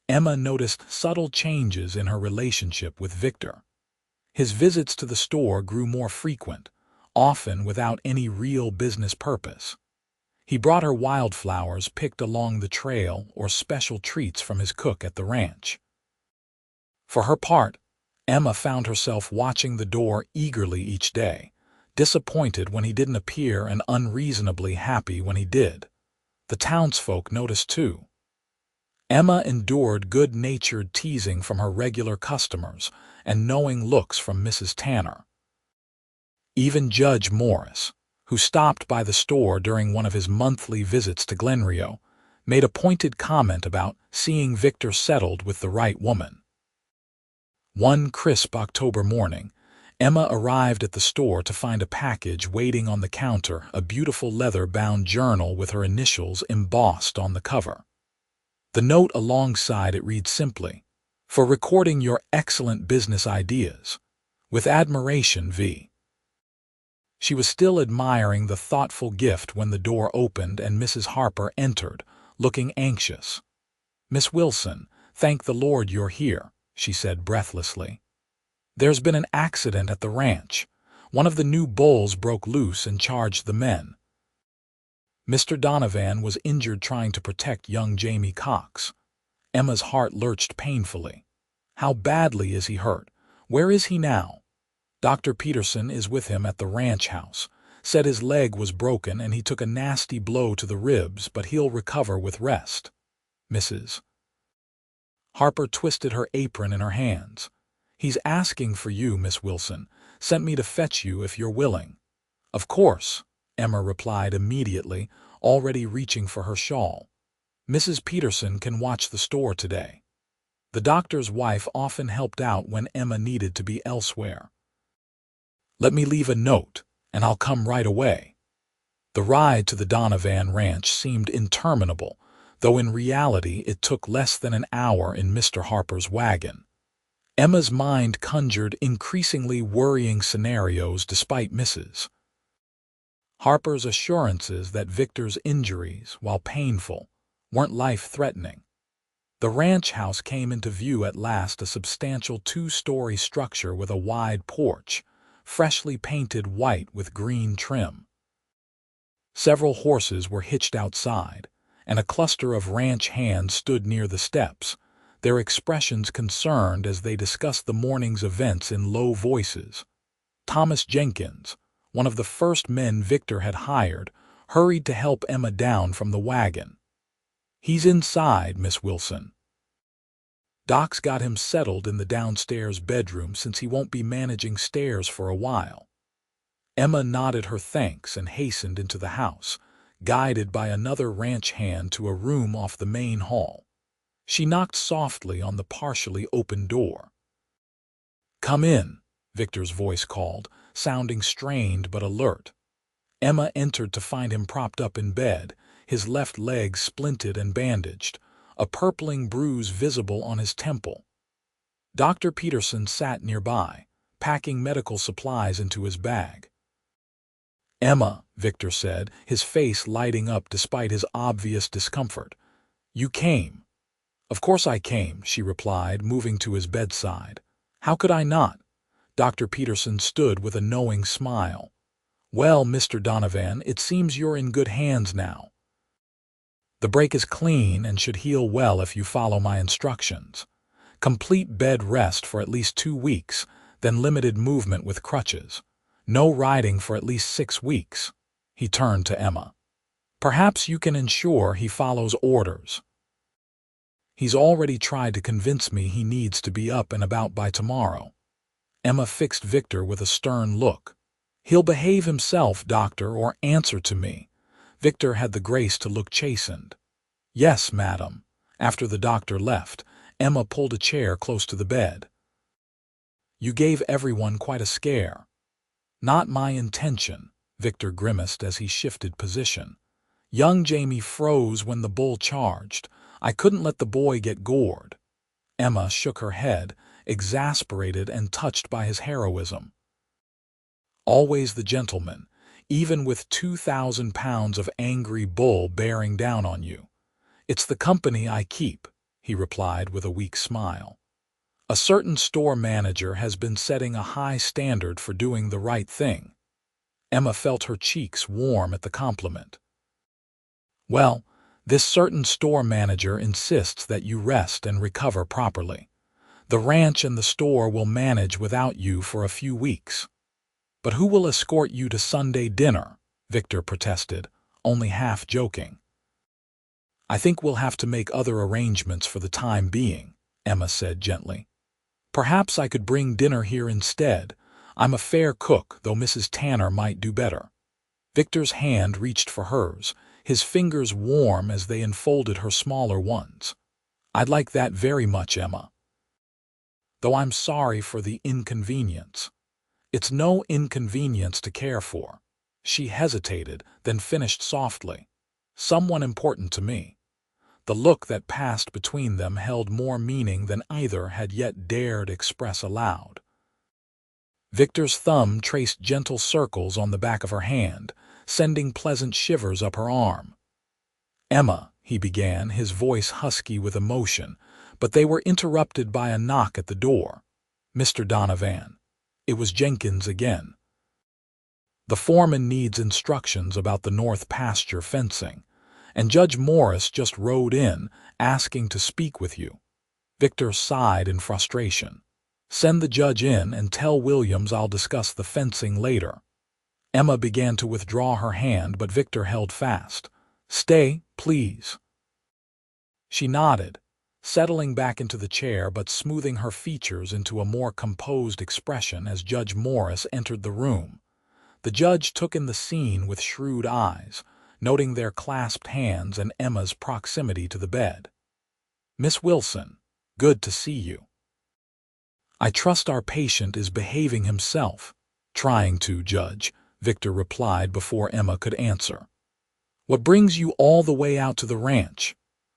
Emma noticed subtle changes in her relationship with Victor. His visits to the store grew more frequent, often without any real business purpose. He brought her wildflowers picked along the trail or special treats from his cook at the ranch. For her part, Emma found herself watching the door eagerly each day, disappointed when he didn't appear and unreasonably happy when he did. The townsfolk noticed too. Emma endured good-natured teasing from her regular customers and knowing looks from Mrs. Tanner. Even Judge Morris, who stopped by the store during one of his monthly visits to Glenrio, made a pointed comment about seeing Victor settled with the right woman. One crisp October morning, Emma arrived at the store to find a package waiting on the counter: a beautiful leather-bound journal with her initials embossed on the cover. The note alongside it read simply, "For recording your excellent business ideas. With admiration, V." She was still admiring the thoughtful gift when the door opened and Mrs. Harper entered, looking anxious. "Miss Wilson, thank the Lord you're here," she said breathlessly. "There's been an accident at the ranch. One of the new bulls broke loose and charged the men. Mr. Donovan was injured trying to protect young Jamie Cox." Emma's heart lurched painfully. "How badly is he hurt? Where is he now?" "Dr. Peterson is with him at the ranch house. Said his leg was broken and he took a nasty blow to the ribs, but he'll recover with rest." Mrs. Harper twisted her apron in her hands. "He's asking for you, Miss Wilson. Sent me to fetch you if you're willing." "Of course," Emma replied immediately, already reaching for her shawl. "Mrs. Peterson can watch the store today." The doctor's wife often helped out when Emma needed to be elsewhere. "Let me leave a note, and I'll come right away." The ride to the Donovan ranch seemed interminable, though in reality it took less than an hour in Mr. Harper's wagon. Emma's mind conjured increasingly worrying scenarios despite Mrs. Harper's assurances that Victor's injuries, while painful, weren't life-threatening. The ranch house came into view at last: a substantial two-story structure with a wide porch, freshly painted white with green trim. Several horses were hitched outside, and a cluster of ranch hands stood near the steps, their expressions concerned as they discussed the morning's events in low voices. Thomas Jenkins, one of the first men Victor had hired, hurried to help Emma down from the wagon. "He's inside, Miss Wilson. Doc's got him settled in the downstairs bedroom since he won't be managing stairs for a while." Emma nodded her thanks and hastened into the house, guided by another ranch hand to a room off the main hall. She knocked softly on the partially open door. "Come in," Victor's voice called, sounding strained but alert. Emma entered to find him propped up in bed, his left leg splinted and bandaged, a purpling bruise visible on his temple. Dr. Peterson sat nearby, packing medical supplies into his bag. "Emma," Victor said, his face lighting up despite his obvious discomfort. "You came." "Of course I came," she replied, moving to his bedside. "How could I not?" Dr. Peterson stood with a knowing smile. "Well, Mr. Donovan, it seems you're in good hands now. The break is clean and should heal well if you follow my instructions. Complete bed rest for at least 2 weeks, then limited movement with crutches. No riding for at least 6 weeks." He turned to Emma. "Perhaps you can ensure he follows orders. He's already tried to convince me he needs to be up and about by tomorrow." Emma fixed Victor with a stern look. "He'll behave himself, doctor, or answer to me." Victor had the grace to look chastened. "Yes, madam." After the doctor left, Emma pulled a chair close to the bed. "You gave everyone quite a scare." "Not my intention," Victor grimaced as he shifted position. "Young Jamie froze when the bull charged. I couldn't let the boy get gored." Emma shook her head, exasperated and touched by his heroism. "Always the gentleman, even with 2,000 pounds of angry bull bearing down on you." "It's the company I keep," he replied with a weak smile. "A certain store manager has been setting a high standard for doing the right thing." Emma felt her cheeks warm at the compliment. "Well, this certain store manager insists that you rest and recover properly. The ranch and the store will manage without you for a few weeks." "But who will escort you to Sunday dinner?" Victor protested, only half joking. "I think we'll have to make other arrangements for the time being," Emma said gently. "Perhaps I could bring dinner here instead. I'm a fair cook, though Mrs. Tanner might do better." Victor's hand reached for hers, his fingers warm as they enfolded her smaller ones. "I'd like that very much, Emma. Though I'm sorry for the inconvenience." "It's no inconvenience to care for." She hesitated, then finished softly. "Someone important to me." The look that passed between them held more meaning than either had yet dared express aloud. Victor's thumb traced gentle circles on the back of her hand, sending pleasant shivers up her arm. "Emma," he began, his voice husky with emotion, but they were interrupted by a knock at the door. "Mr. Donovan." It was Jenkins again. "The foreman needs instructions about the north pasture fencing, and Judge Morris just rode in, asking to speak with you." Victor sighed in frustration. "Send the judge in and tell Williams I'll discuss the fencing later." Emma began to withdraw her hand, but Victor held fast. "Stay, please." She nodded, settling back into the chair but smoothing her features into a more composed expression as Judge Morris entered the room. The judge took in the scene with shrewd eyes, noting their clasped hands and Emma's proximity to the bed. "Miss Wilson, good to see you." "I trust our patient is behaving himself." "Trying to, Judge," Victor replied before Emma could answer. "What brings you all the way out to the ranch?"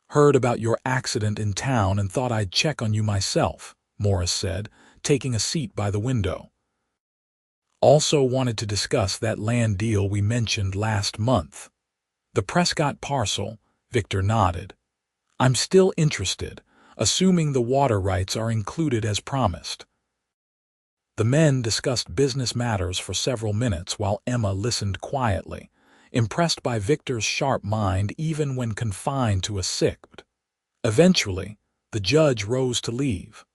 "Heard about your accident in town and thought I'd check on you myself," Morris said, taking a seat by the window. "Also wanted to discuss that land deal we mentioned last month." "The Prescott parcel," Victor nodded. "I'm still interested, assuming the water rights are included as promised." The men discussed business matters for several minutes while Emma listened quietly, impressed by Victor's sharp mind even when confined to a sick bed. Eventually, the judge rose to leave.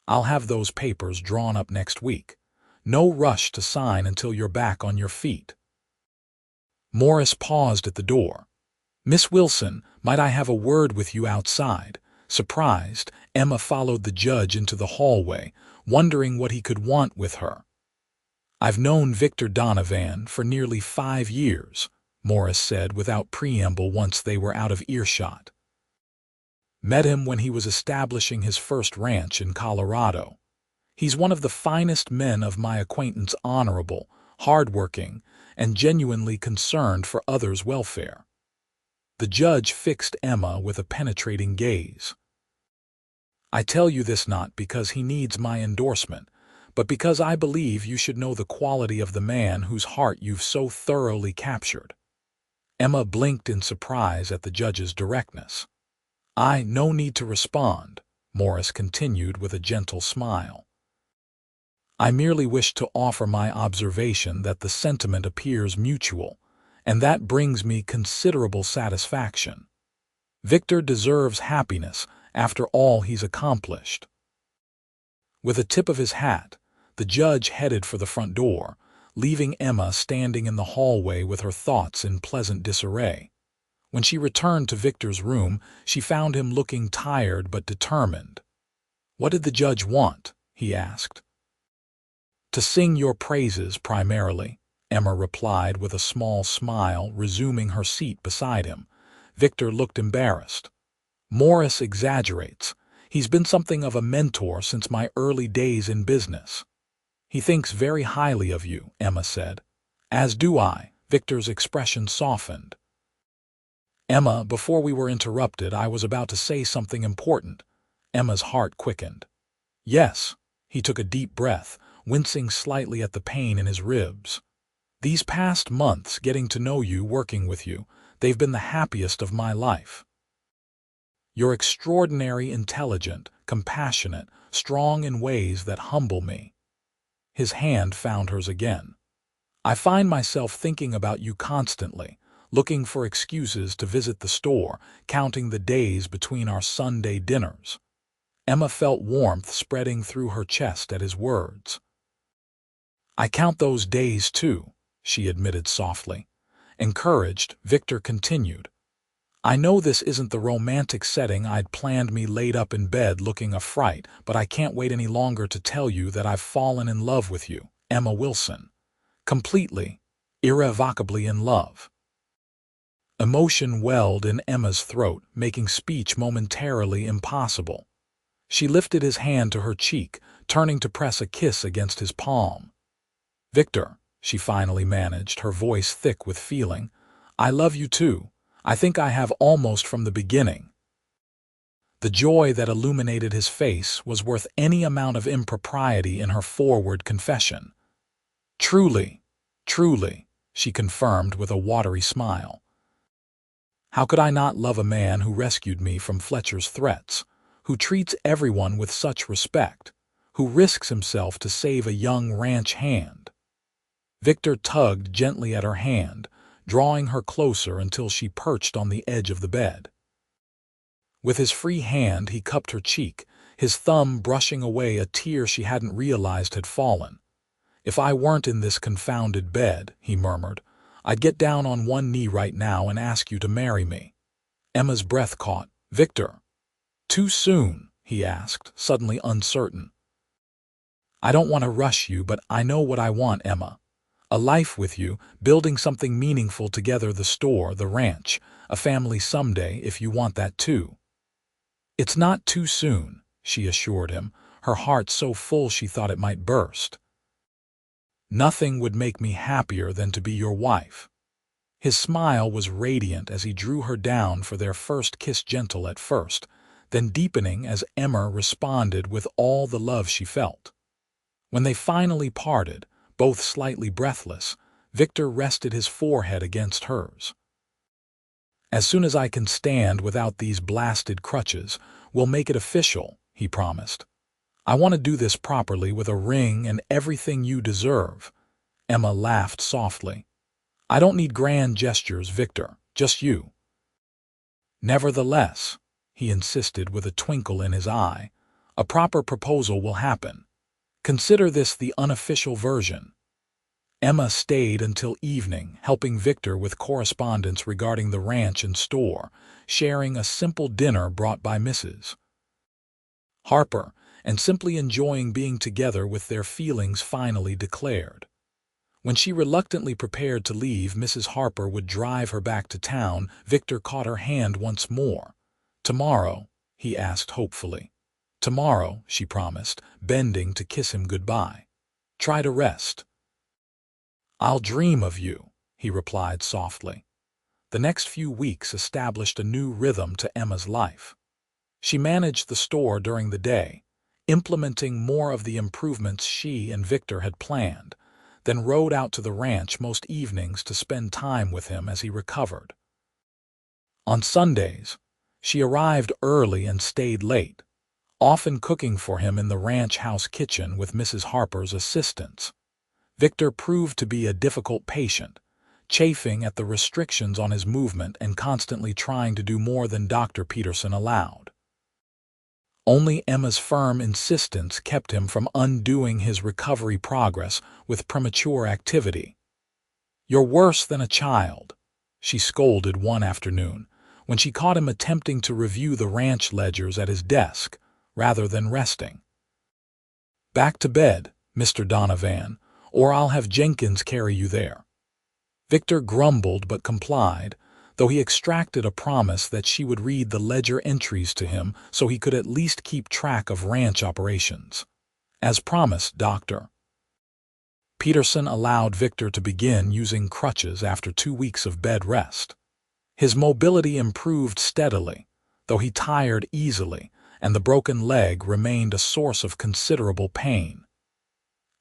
"I'll have those papers drawn up next week. No rush to sign until you're back on your feet." Morris paused at the door. "Miss Wilson, might I have a word with you outside?" Surprised, Emma followed the judge into the hallway, wondering what he could want with her. "I've known Victor Donovan for nearly 5 years," Morris said without preamble once they were out of earshot. "Met him when he was establishing his first ranch in Colorado. He's one of the finest men of my acquaintance, honorable, hard-working, and genuinely concerned for others' welfare." The judge fixed Emma with a penetrating gaze. "I tell you this not because he needs my endorsement, but because I believe you should know the quality of the man whose heart you've so thoroughly captured." Emma blinked in surprise at the judge's directness. "No need to respond," Morris continued with a gentle smile. "I merely wish to offer my observation that the sentiment appears mutual, and that brings me considerable satisfaction. Victor deserves happiness after all he's accomplished." With a tip of his hat, the judge headed for the front door, leaving Emma standing in the hallway with her thoughts in pleasant disarray. When she returned to Victor's room, she found him looking tired but determined. "What did the judge want?" he asked. "To sing your praises primarily," Emma replied with a small smile, resuming her seat beside him. Victor looked embarrassed. "Morris exaggerates. He's been something of a mentor since my early days in business." "He thinks very highly of you," Emma said. "As do I." Victor's expression softened. "Emma, before we were interrupted, I was about to say something important." Emma's heart quickened. "Yes." He took a deep breath, wincing slightly at the pain in his ribs. "These past months, getting to know you, working with you, they've been the happiest of my life. You're extraordinary, intelligent, compassionate, strong in ways that humble me." His hand found hers again. "I find myself thinking about you constantly, looking for excuses to visit the store, counting the days between our Sunday dinners." Emma felt warmth spreading through her chest at his words. "I count those days too," she admitted softly. Encouraged, Victor continued. "I know this isn't the romantic setting I'd planned, me laid up in bed looking a fright, but I can't wait any longer to tell you that I've fallen in love with you, Emma Wilson. Completely, irrevocably in love." Emotion welled in Emma's throat, making speech momentarily impossible. She lifted his hand to her cheek, turning to press a kiss against his palm. "Victor," she finally managed, her voice thick with feeling, "I love you too. I think I have almost from the beginning." The joy that illuminated his face was worth any amount of impropriety in her forward confession. "Truly, truly," she confirmed with a watery smile. "How could I not love a man who rescued me from Fletcher's threats, who treats everyone with such respect, who risks himself to save a young ranch hand?" Victor tugged gently at her hand, drawing her closer until she perched on the edge of the bed. With his free hand he cupped her cheek, his thumb brushing away a tear she hadn't realized had fallen. "If I weren't in this confounded bed," he murmured, "I'd get down on one knee right now and ask you to marry me." Emma's breath caught. "Victor." "Too soon?" he asked, suddenly uncertain. "I don't want to rush you, but I know what I want, Emma. A life with you, building something meaningful together, the store, the ranch, a family someday if you want that too." "It's not too soon," she assured him, her heart so full she thought it might burst. "Nothing would make me happier than to be your wife." His smile was radiant as he drew her down for their first kiss, gentle at first, then deepening as Emma responded with all the love she felt. When they finally parted, both slightly breathless, Victor rested his forehead against hers. "As soon as I can stand without these blasted crutches, we'll make it official," he promised. "I want to do this properly with a ring and everything you deserve." Emma laughed softly. "I don't need grand gestures, Victor, just you." "Nevertheless," he insisted with a twinkle in his eye, "a proper proposal will happen. Consider this the unofficial version." Emma stayed until evening, helping Victor with correspondence regarding the ranch and store, sharing a simple dinner brought by Mrs. Harper, and simply enjoying being together with their feelings finally declared. When she reluctantly prepared to leave, Mrs. Harper would drive her back to town. Victor caught her hand once more. "Tomorrow?" he asked hopefully. Tomorrow, she promised, bending to kiss him goodbye. Try to rest. I'll dream of you, he replied softly. The next few weeks established a new rhythm to Emma's life. She managed the store during the day, implementing more of the improvements she and Victor had planned, then rode out to the ranch most evenings to spend time with him as he recovered. On Sundays, she arrived early and stayed late, often cooking for him in the ranch house kitchen with Mrs. Harper's assistance. Victor proved to be a difficult patient, chafing at the restrictions on his movement and constantly trying to do more than Dr. Peterson allowed. Only Emma's firm insistence kept him from undoing his recovery progress with premature activity. "You're worse than a child," she scolded one afternoon when she caught him attempting to review the ranch ledgers at his desk rather than resting. "Back to bed, Mr. Donovan, or I'll have Jenkins carry you there." Victor grumbled but complied, though he extracted a promise that she would read the ledger entries to him so he could at least keep track of ranch operations. As promised, Dr. Peterson allowed Victor to begin using crutches after 2 weeks of bed rest. His mobility improved steadily, though he tired easily, and the broken leg remained a source of considerable pain.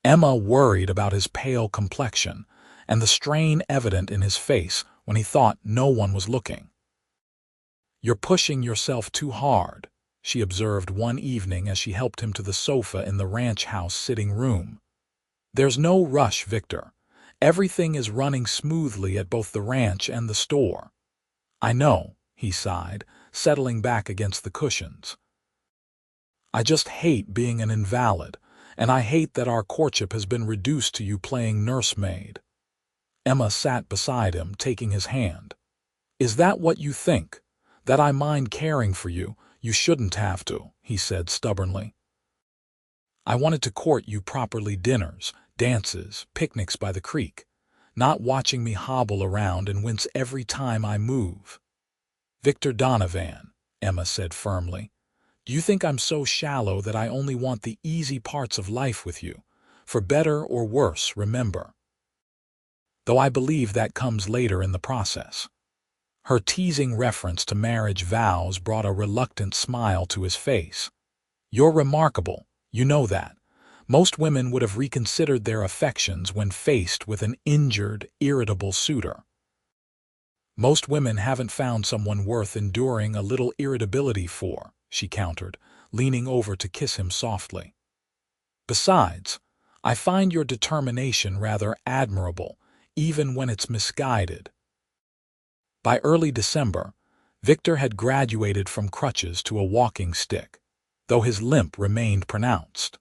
Emma worried about his pale complexion and the strain evident in his face when he thought no one was looking. "You're pushing yourself too hard," she observed one evening as she helped him to the sofa in the ranch house sitting room. "There's no rush, Victor. Everything is running smoothly at both the ranch and the store." "I know," he sighed, settling back against the cushions. "I just hate being an invalid, and I hate that our courtship has been reduced to you playing nursemaid." Emma sat beside him, taking his hand. "Is that what you think? That I mind caring for you? You shouldn't have to," he said stubbornly. "I wanted to court you properly: dinners, dances, picnics by the creek, not watching me hobble around and wince every time I move." "Victor Donovan," Emma said firmly, "do you think I'm so shallow that I only want the easy parts of life with you? For better or worse, remember. Though I believe that comes later in the process." Her teasing reference to marriage vows brought a reluctant smile to his face. "You're remarkable, you know that. Most women would have reconsidered their affections when faced with an injured, irritable suitor." "Most women haven't found someone worth enduring a little irritability for," she countered, leaning over to kiss him softly. "Besides, I find your determination rather admirable, even when it's misguided." By early December, Victor had graduated from crutches to a walking stick, though his limp remained pronounced.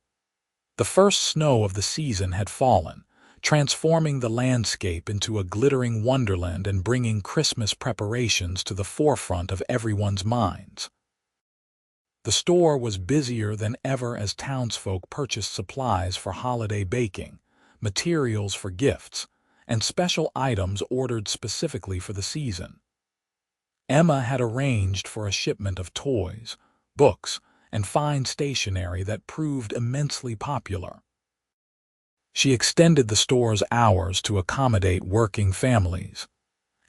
The first snow of the season had fallen, transforming the landscape into a glittering wonderland and bringing Christmas preparations to the forefront of everyone's minds. The store was busier than ever as townsfolk purchased supplies for holiday baking, materials for gifts, and special items ordered specifically for the season. Emma had arranged for a shipment of toys, books, and fine stationery that proved immensely popular. She extended the store's hours to accommodate working families,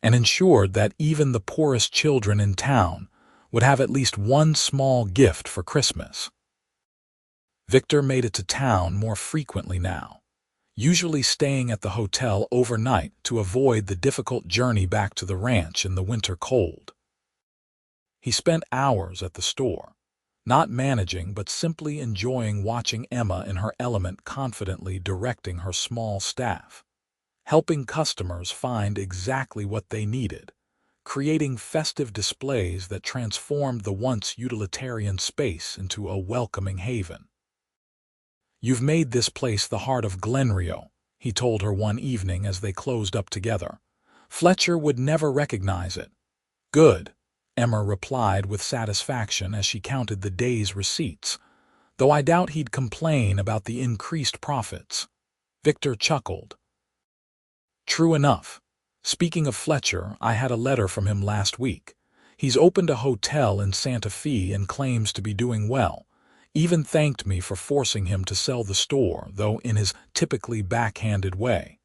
and ensured that even the poorest children in town would have at least one small gift for Christmas. Victor made it to town more frequently now, usually staying at the hotel overnight to avoid the difficult journey back to the ranch in the winter cold. He spent hours at the store, not managing but simply enjoying watching Emma in her element, confidently directing her small staff, helping customers find exactly what they needed, creating festive displays that transformed the once utilitarian space into a welcoming haven. "You've made this place the heart of Glenrio," he told her one evening as they closed up together. "Fletcher would never recognize it." "Good," Emma replied with satisfaction as she counted the day's receipts, "though I doubt he'd complain about the increased profits." Victor chuckled. "True enough. Speaking of Fletcher, I had a letter from him last week. He's opened a hotel in Santa Fe and claims to be doing well, Even thanked me for forcing him to sell the store, though in his typically backhanded way.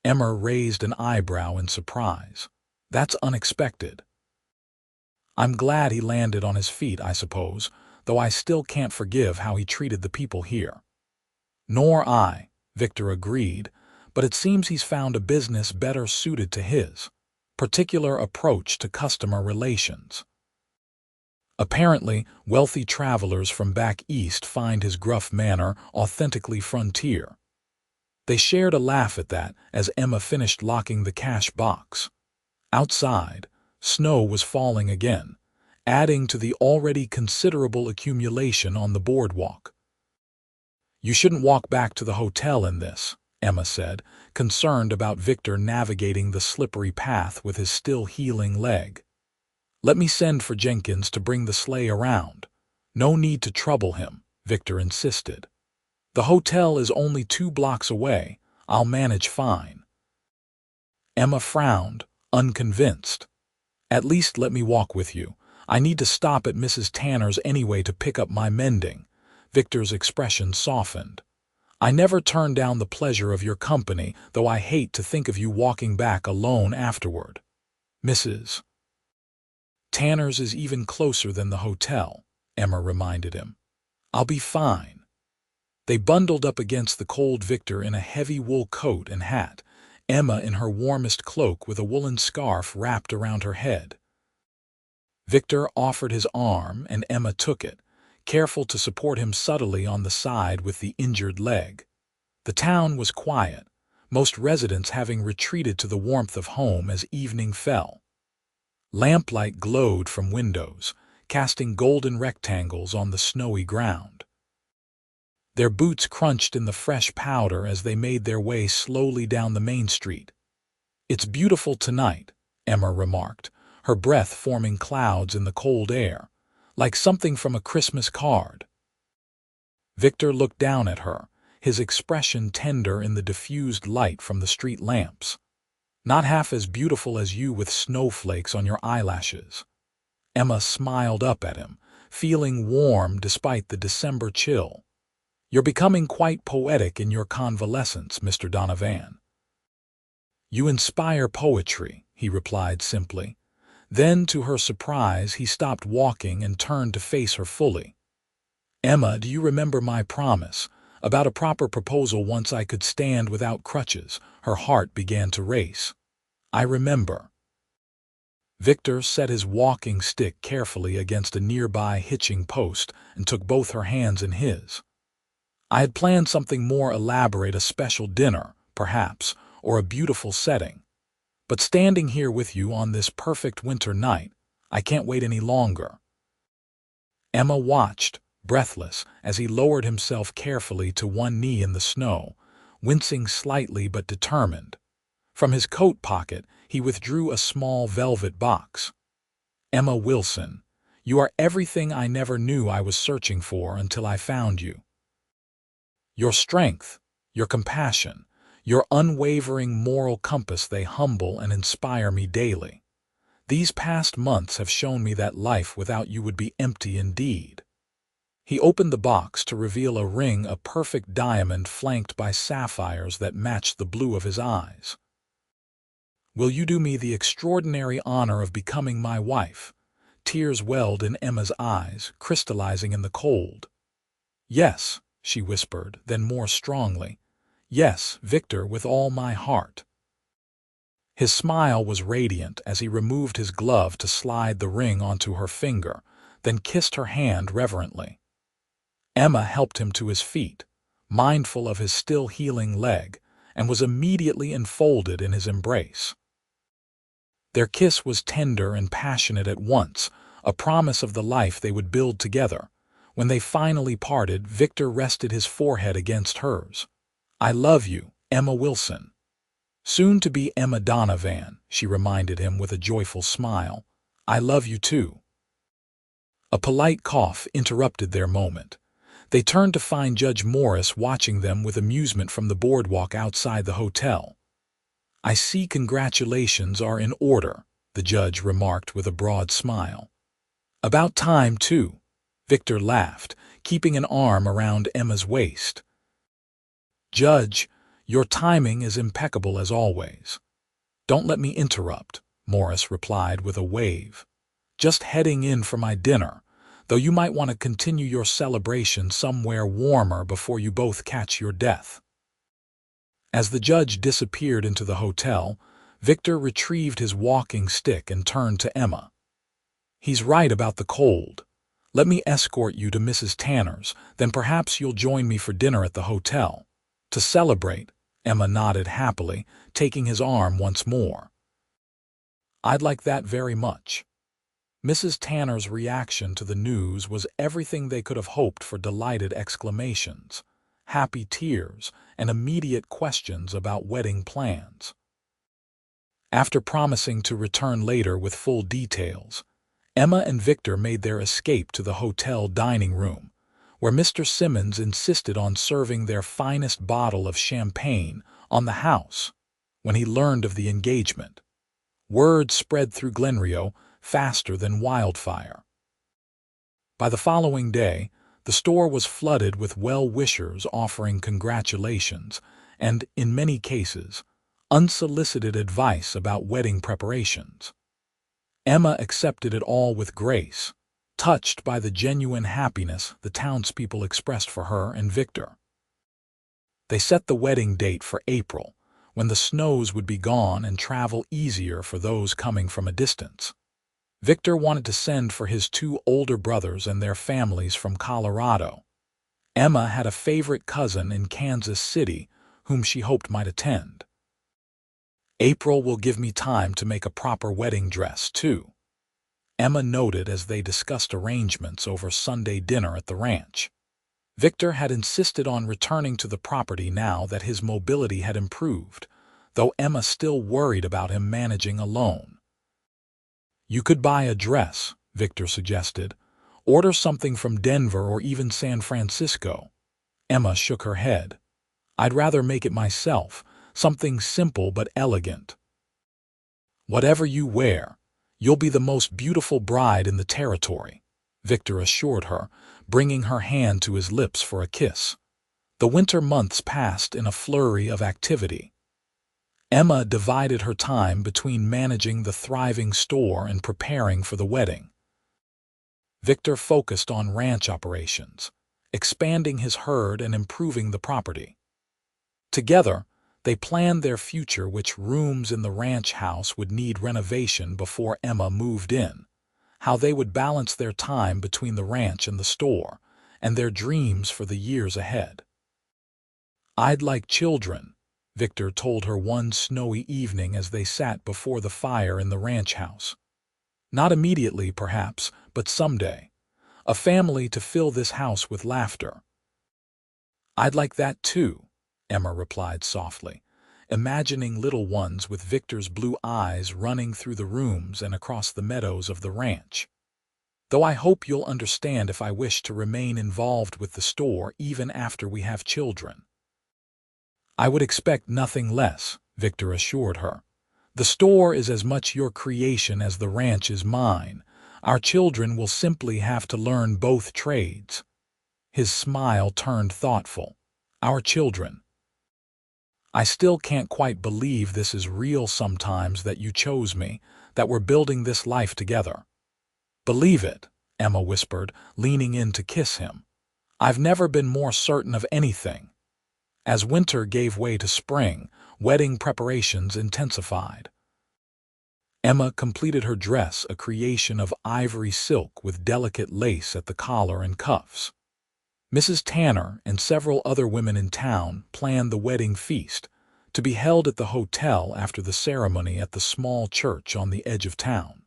Emma raised an eyebrow in surprise. That's unexpected. I'm glad he landed on his feet, I suppose, though I still can't forgive how he treated the people here. Nor I, Victor agreed, but it seems he's found a business better suited to his particular approach to customer relations. Apparently, wealthy travelers from back east find his gruff manner authentically frontier. They shared a laugh at that as Emma finished locking the cash box. Outside, snow was falling again, adding to the already considerable accumulation on the boardwalk. You shouldn't walk back to the hotel in this, Emma said, concerned about Victor navigating the slippery path with his still healing leg. Let me send for Jenkins to bring the sleigh around. No need to trouble him, Victor insisted. The hotel is only 2 blocks away. I'll manage fine. Emma frowned, unconvinced. At least let me walk with you. I need to stop at Mrs. Tanner's anyway to pick up my mending. Victor's expression softened. I never turn down the pleasure of your company, though I hate to think of you walking back alone afterward. Mrs. Tanner's is even closer than the hotel, Emma reminded him. I'll be fine. They bundled up against the cold Victor in a heavy wool coat and hat, Emma in her warmest cloak with a woolen scarf wrapped around her head. Victor offered his arm and Emma took it, careful to support him subtly on the side with the injured leg. The town was quiet, most residents having retreated to the warmth of home as evening fell. Lamplight glowed from windows, casting golden rectangles on the snowy ground. Their boots crunched in the fresh powder as they made their way slowly down the main street. It's beautiful tonight, Emma remarked, her breath forming clouds in the cold air, like something from a Christmas card. Victor looked down at her, his expression tender in the diffused light from the street lamps. Not half as beautiful as you with snowflakes on your eyelashes. Emma smiled up at him, feeling warm despite the December chill. You're becoming quite poetic in your convalescence, Mr. Donovan. You inspire poetry, he replied simply. Then, to her surprise, he stopped walking and turned to face her fully. Emma, do you remember my promise about a proper proposal once I could stand without crutches? Her heart began to race. I remember. Victor set his walking stick carefully against a nearby hitching post and took both her hands in his. I had planned something more elaborate, a special dinner, perhaps, or a beautiful setting. But standing here with you on this perfect winter night, I can't wait any longer. Emma watched, breathless, as he lowered himself carefully to one knee in the snow, wincing slightly but determined. From his coat pocket, he withdrew a small velvet box. Emma Wilson, you are everything I never knew I was searching for until I found you. Your strength, your compassion, your unwavering moral compass, they humble and inspire me daily. These past months have shown me that life without you would be empty indeed. He opened the box to reveal a ring, a perfect diamond flanked by sapphires that matched the blue of his eyes. Will you do me the extraordinary honor of becoming my wife? Tears welled in Emma's eyes, crystallizing in the cold. Yes, she whispered, then more strongly. Yes, Victor, with all my heart. His smile was radiant as he removed his glove to slide the ring onto her finger, then kissed her hand reverently. Emma helped him to his feet, mindful of his still healing leg, and was immediately enfolded in his embrace. Their kiss was tender and passionate at once, a promise of the life they would build together. When they finally parted, Victor rested his forehead against hers. I love you, Emma Wilson. Soon to be Emma Donovan, she reminded him with a joyful smile. I love you too. A polite cough interrupted their moment. They turned to find Judge Morris watching them with amusement from the boardwalk outside the hotel. I see congratulations are in order, the judge remarked with a broad smile. About time, too. Victor laughed, keeping an arm around Emma's waist. "Judge, your timing is impeccable as always." "Don't let me interrupt," Morris replied with a wave. "Just heading in for my dinner, though you might want to continue your celebration somewhere warmer before you both catch your death." As the judge disappeared into the hotel, Victor retrieved his walking stick and turned to Emma. "He's right about the cold. Let me escort you to Mrs. Tanner's, then perhaps you'll join me for dinner at the hotel." "To celebrate," Emma nodded happily, taking his arm once more. "I'd like that very much." Mrs. Tanner's reaction to the news was everything they could have hoped for: delighted exclamations, happy tears, and immediate questions about wedding plans. After promising to return later with full details, Emma and Victor made their escape to the hotel dining room, where Mr. Simmons insisted on serving their finest bottle of champagne on the house. When he learned of the engagement, word spread through Glenrio faster than wildfire. By the following day, the store was flooded with well-wishers offering congratulations and, in many cases, unsolicited advice about wedding preparations. Emma accepted it all with grace, touched by the genuine happiness the townspeople expressed for her and Victor. They set the wedding date for April, when the snows would be gone and travel easier for those coming from a distance. Victor wanted to send for his 2 older brothers and their families from Colorado. Emma had a favorite cousin in Kansas City whom she hoped might attend. "April will give me time to make a proper wedding dress, too," Emma noted as they discussed arrangements over Sunday dinner at the ranch. Victor had insisted on returning to the property now that his mobility had improved, though Emma still worried about him managing alone. "You could buy a dress," Victor suggested. "Order something from Denver or even San Francisco." Emma shook her head. "I'd rather make it myself, something simple but elegant." "Whatever you wear, you'll be the most beautiful bride in the territory," Victor assured her, bringing her hand to his lips for a kiss. The winter months passed in a flurry of activity. Emma divided her time between managing the thriving store and preparing for the wedding. Victor focused on ranch operations, expanding his herd and improving the property. Together, they planned their future: which rooms in the ranch house would need renovation before Emma moved in, how they would balance their time between the ranch and the store, and their dreams for the years ahead. "I'd like children," Victor told her one snowy evening as they sat before the fire in the ranch house. "Not immediately, perhaps, but someday. A family to fill this house with laughter." "I'd like that too," Emma replied softly, imagining little ones with Victor's blue eyes running through the rooms and across the meadows of the ranch. "Though I hope you'll understand if I wish to remain involved with the store even after we have children." "I would expect nothing less," Victor assured her. "The store is as much your creation as the ranch is mine. Our children will simply have to learn both trades." His smile turned thoughtful. "Our children. I still can't quite believe this is real sometimes, that you chose me, that we're building this life together." "Believe it," Emma whispered, leaning in to kiss him. "I've never been more certain of anything." As winter gave way to spring, wedding preparations intensified. Emma completed her dress, a creation of ivory silk with delicate lace at the collar and cuffs. Mrs. Tanner and several other women in town planned the wedding feast, to be held at the hotel after the ceremony at the small church on the edge of town.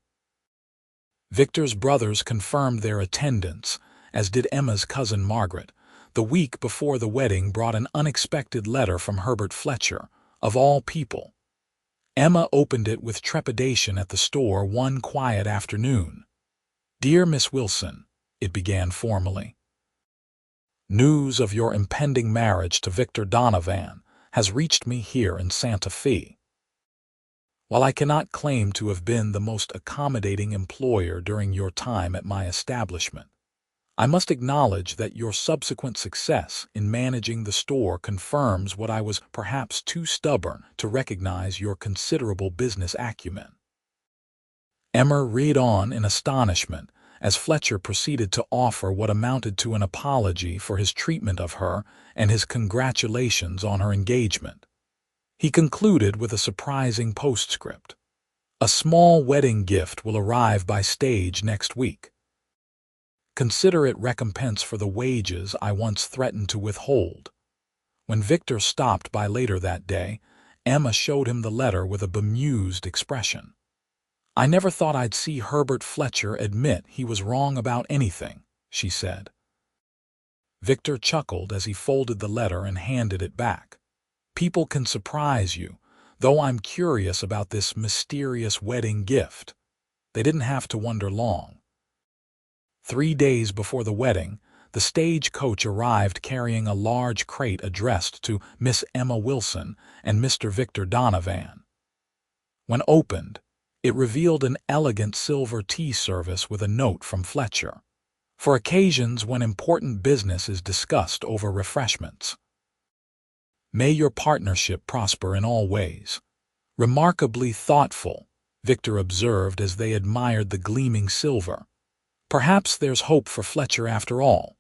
Victor's brothers confirmed their attendance, as did Emma's cousin Margaret. The week before the wedding brought an unexpected letter from Herbert Fletcher, of all people. Emma opened it with trepidation at the store one quiet afternoon. "Dear Miss Wilson," it began formally. "News of your impending marriage to Victor Donovan has reached me here in Santa Fe. While I cannot claim to have been the most accommodating employer during your time at my establishment, I must acknowledge that your subsequent success in managing the store confirms what I was perhaps too stubborn to recognize: your considerable business acumen." Emma read on in astonishment as Fletcher proceeded to offer what amounted to an apology for his treatment of her and his congratulations on her engagement. He concluded with a surprising postscript: "A small wedding gift will arrive by stage next week. Consider it recompense for the wages I once threatened to withhold." When Victor stopped by later that day, Emma showed him the letter with a bemused expression. "I never thought I'd see Herbert Fletcher admit he was wrong about anything," she said. Victor chuckled as he folded the letter and handed it back. "People can surprise you, though I'm curious about this mysterious wedding gift." They didn't have to wonder long. 3 days before the wedding, the stagecoach arrived carrying a large crate addressed to Miss Emma Wilson and Mr. Victor Donovan. When opened, it revealed an elegant silver tea service with a note from Fletcher, "For occasions when important business is discussed over refreshments. May your partnership prosper in all ways." "Remarkably thoughtful," Victor observed as they admired the gleaming silver. "Perhaps there's hope for Fletcher after all."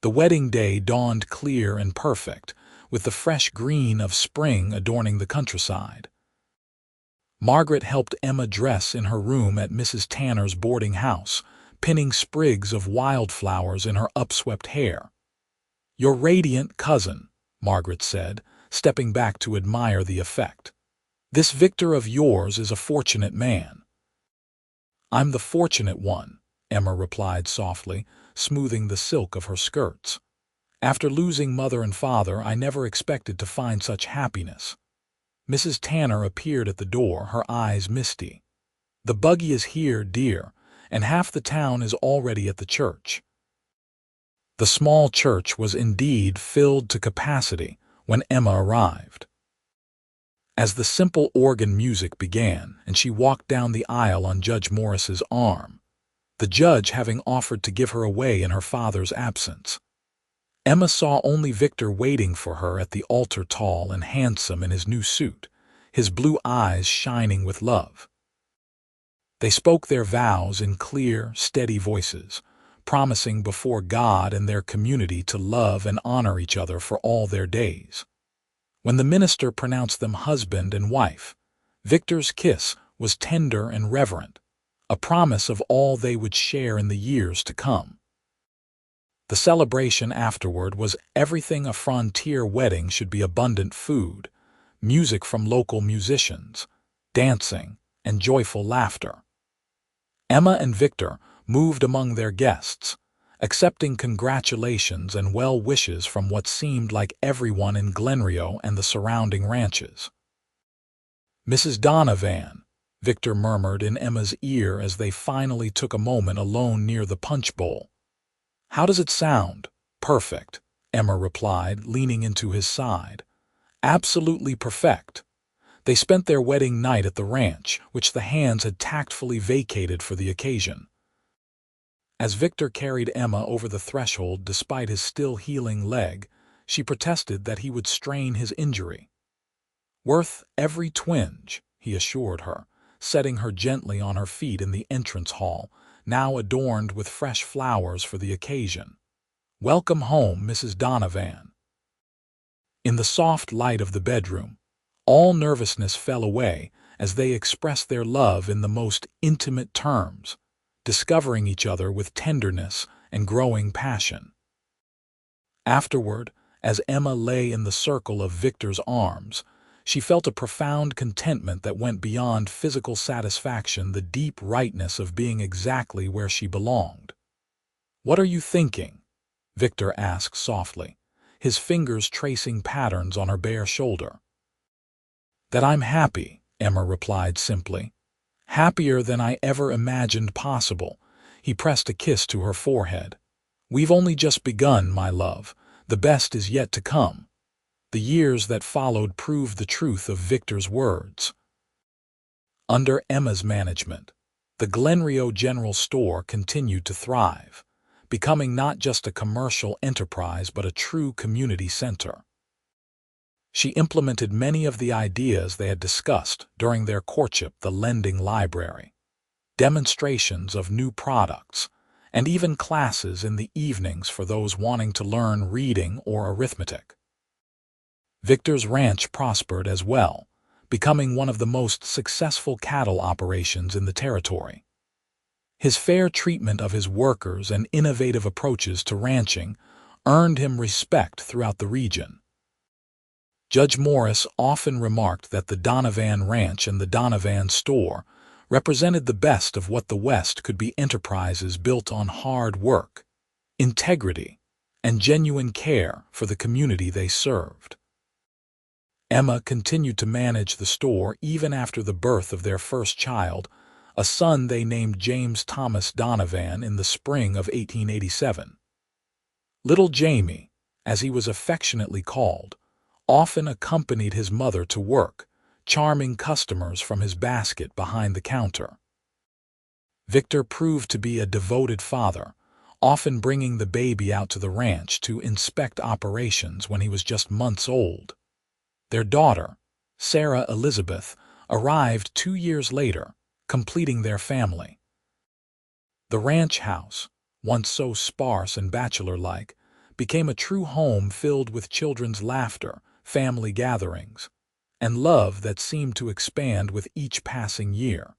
The wedding day dawned clear and perfect, with the fresh green of spring adorning the countryside. Margaret helped Emma dress in her room at Mrs. Tanner's boarding house, pinning sprigs of wildflowers in her upswept hair. "Your radiant cousin," Margaret said, stepping back to admire the effect. "This Victor of yours is a fortunate man." "I'm the fortunate one," Emma replied softly, smoothing the silk of her skirts. "After losing mother and father, I never expected to find such happiness." Mrs. Tanner appeared at the door, her eyes misty. "The buggy is here, dear, and half the town is already at the church." The small church was indeed filled to capacity when Emma arrived. As the simple organ music began and she walked down the aisle on Judge Morris's arm, the judge having offered to give her away in her father's absence, Emma saw only Victor waiting for her at the altar, tall and handsome in his new suit, his blue eyes shining with love. They spoke their vows in clear, steady voices, promising before God and their community to love and honor each other for all their days. When the minister pronounced them husband and wife, Victor's kiss was tender and reverent, a promise of all they would share in the years to come. The celebration afterward was everything a frontier wedding should be: abundant food, music from local musicians, dancing, and joyful laughter. Emma and Victor moved among their guests, accepting congratulations and well wishes from what seemed like everyone in Glenrio and the surrounding ranches. "Mrs. Donovan," Victor murmured in Emma's ear as they finally took a moment alone near the punch bowl. "How does it sound?" "Perfect," Emma replied, leaning into his side. "Absolutely perfect." They spent their wedding night at the ranch, which the hands had tactfully vacated for the occasion. As Victor carried Emma over the threshold despite his still healing leg, she protested that he would strain his injury. "Worth every twinge," he assured her, setting her gently on her feet in the entrance hall, now adorned with fresh flowers for the occasion. "Welcome home, Mrs. Donovan." In the soft light of the bedroom, all nervousness fell away as they expressed their love in the most intimate terms, discovering each other with tenderness and growing passion. Afterward, as Emma lay in the circle of Victor's arms, she felt a profound contentment that went beyond physical satisfaction, the deep rightness of being exactly where she belonged. "What are you thinking?" Victor asked softly, his fingers tracing patterns on her bare shoulder. "That I'm happy," Emma replied simply. "Happier than I ever imagined possible." He pressed a kiss to her forehead. "We've only just begun, my love. The best is yet to come." The years that followed proved the truth of Victor's words. Under Emma's management, the Glenrio General Store continued to thrive, becoming not just a commercial enterprise but a true community center. She implemented many of the ideas they had discussed during their courtship: the lending library, demonstrations of new products, and even classes in the evenings for those wanting to learn reading or arithmetic. Victor's ranch prospered as well, becoming one of the most successful cattle operations in the territory. His fair treatment of his workers and innovative approaches to ranching earned him respect throughout the region. Judge Morris often remarked that the Donovan Ranch and the Donovan Store represented the best of what the West could be: enterprises built on hard work, integrity, and genuine care for the community they served. Emma continued to manage the store even after the birth of their first child, a son they named James Thomas Donovan, in the spring of 1887. Little Jamie, as he was affectionately called, often accompanied his mother to work, charming customers from his basket behind the counter. Victor proved to be a devoted father, often bringing the baby out to the ranch to inspect operations when he was just months old. Their daughter, Sarah Elizabeth, arrived 2 years later, completing their family. The ranch house, once so sparse and bachelor-like, became a true home filled with children's laughter, family gatherings, and love that seemed to expand with each passing year.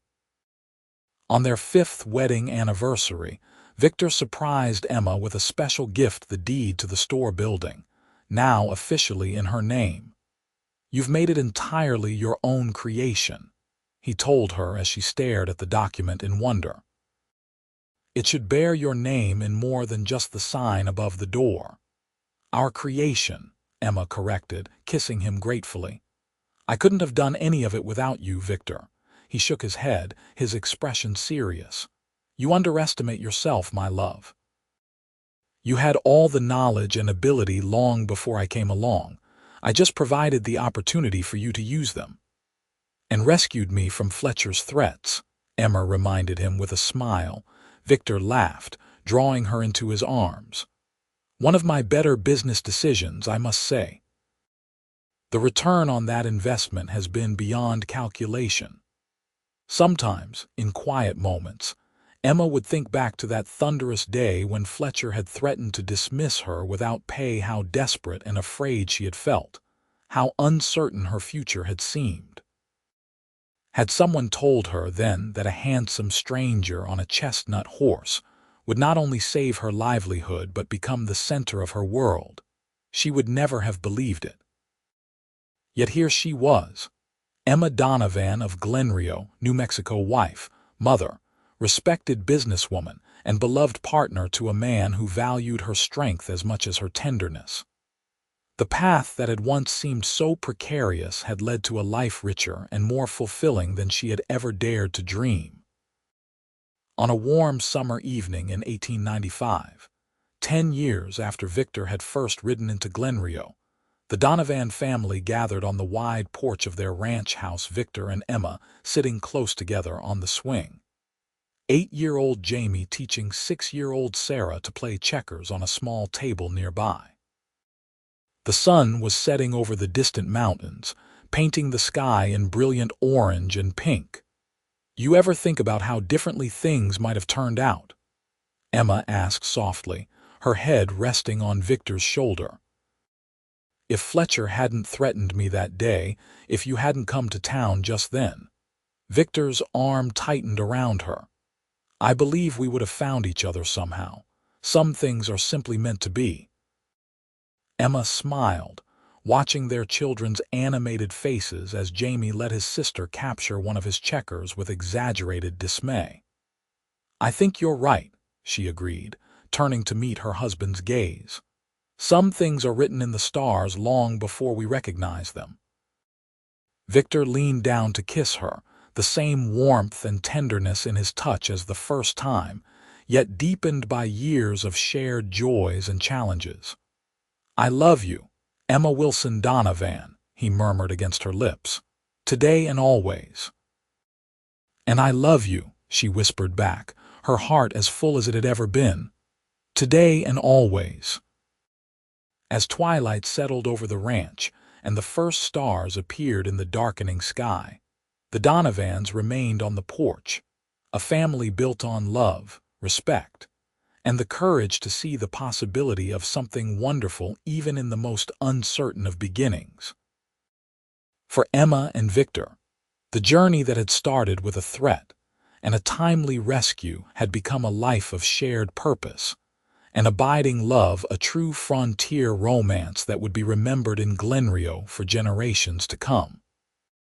On their 5th wedding anniversary, Victor surprised Emma with a special gift: the deed to the store building, now officially in her name. "You've made it entirely your own creation," he told her as she stared at the document in wonder. "It should bear your name in more than just the sign above the door." "Our creation," Emma corrected, kissing him gratefully. "I couldn't have done any of it without you, Victor." He shook his head, his expression serious. "You underestimate yourself, my love. You had all the knowledge and ability long before I came along. I just provided the opportunity for you to use them." "And rescued me from Fletcher's threats," Emma reminded him with a smile. Victor laughed, drawing her into his arms. "One of my better business decisions, I must say. The return on that investment has been beyond calculation." Sometimes, in quiet moments, Emma would think back to that thunderous day when Fletcher had threatened to dismiss her without pay. How desperate and afraid she had felt, how uncertain her future had seemed. Had someone told her then that a handsome stranger on a chestnut horse would not only save her livelihood but become the center of her world, she would never have believed it. Yet here she was, Emma Donovan of Glenrio, New Mexico, wife, mother, respected businesswoman, and beloved partner to a man who valued her strength as much as her tenderness. The path that had once seemed so precarious had led to a life richer and more fulfilling than she had ever dared to dream. On a warm summer evening in 1895, 10 years after Victor had first ridden into Glenrio, the Donovan family gathered on the wide porch of their ranch house, Victor and Emma sitting close together on the swing. 8-year-old Jamie teaching 6-year-old Sarah to play checkers on a small table nearby. The sun was setting over the distant mountains, painting the sky in brilliant orange and pink. "You ever think about how differently things might have turned out?" Emma asked softly, her head resting on Victor's shoulder. "If Fletcher hadn't threatened me that day, if you hadn't come to town just then." Victor's arm tightened around her. "I believe we would have found each other somehow. Some things are simply meant to be." Emma smiled, watching their children's animated faces as Jamie let his sister capture one of his checkers with exaggerated dismay. "I think you're right," she agreed, turning to meet her husband's gaze. "Some things are written in the stars long before we recognize them." Victor leaned down to kiss her, the same warmth and tenderness in his touch as the first time, yet deepened by years of shared joys and challenges. "I love you, Emma Wilson Donovan," he murmured against her lips, "today and always." "And I love you," she whispered back, her heart as full as it had ever been. today and always. As twilight settled over the ranch and the first stars appeared in the darkening sky, the Donovans remained on the porch, a family built on love, respect, and the courage to see the possibility of something wonderful even in the most uncertain of beginnings. For Emma and Victor, the journey that had started with a threat and a timely rescue had become a life of shared purpose, an abiding love, a true frontier romance that would be remembered in Glenrio for generations to come.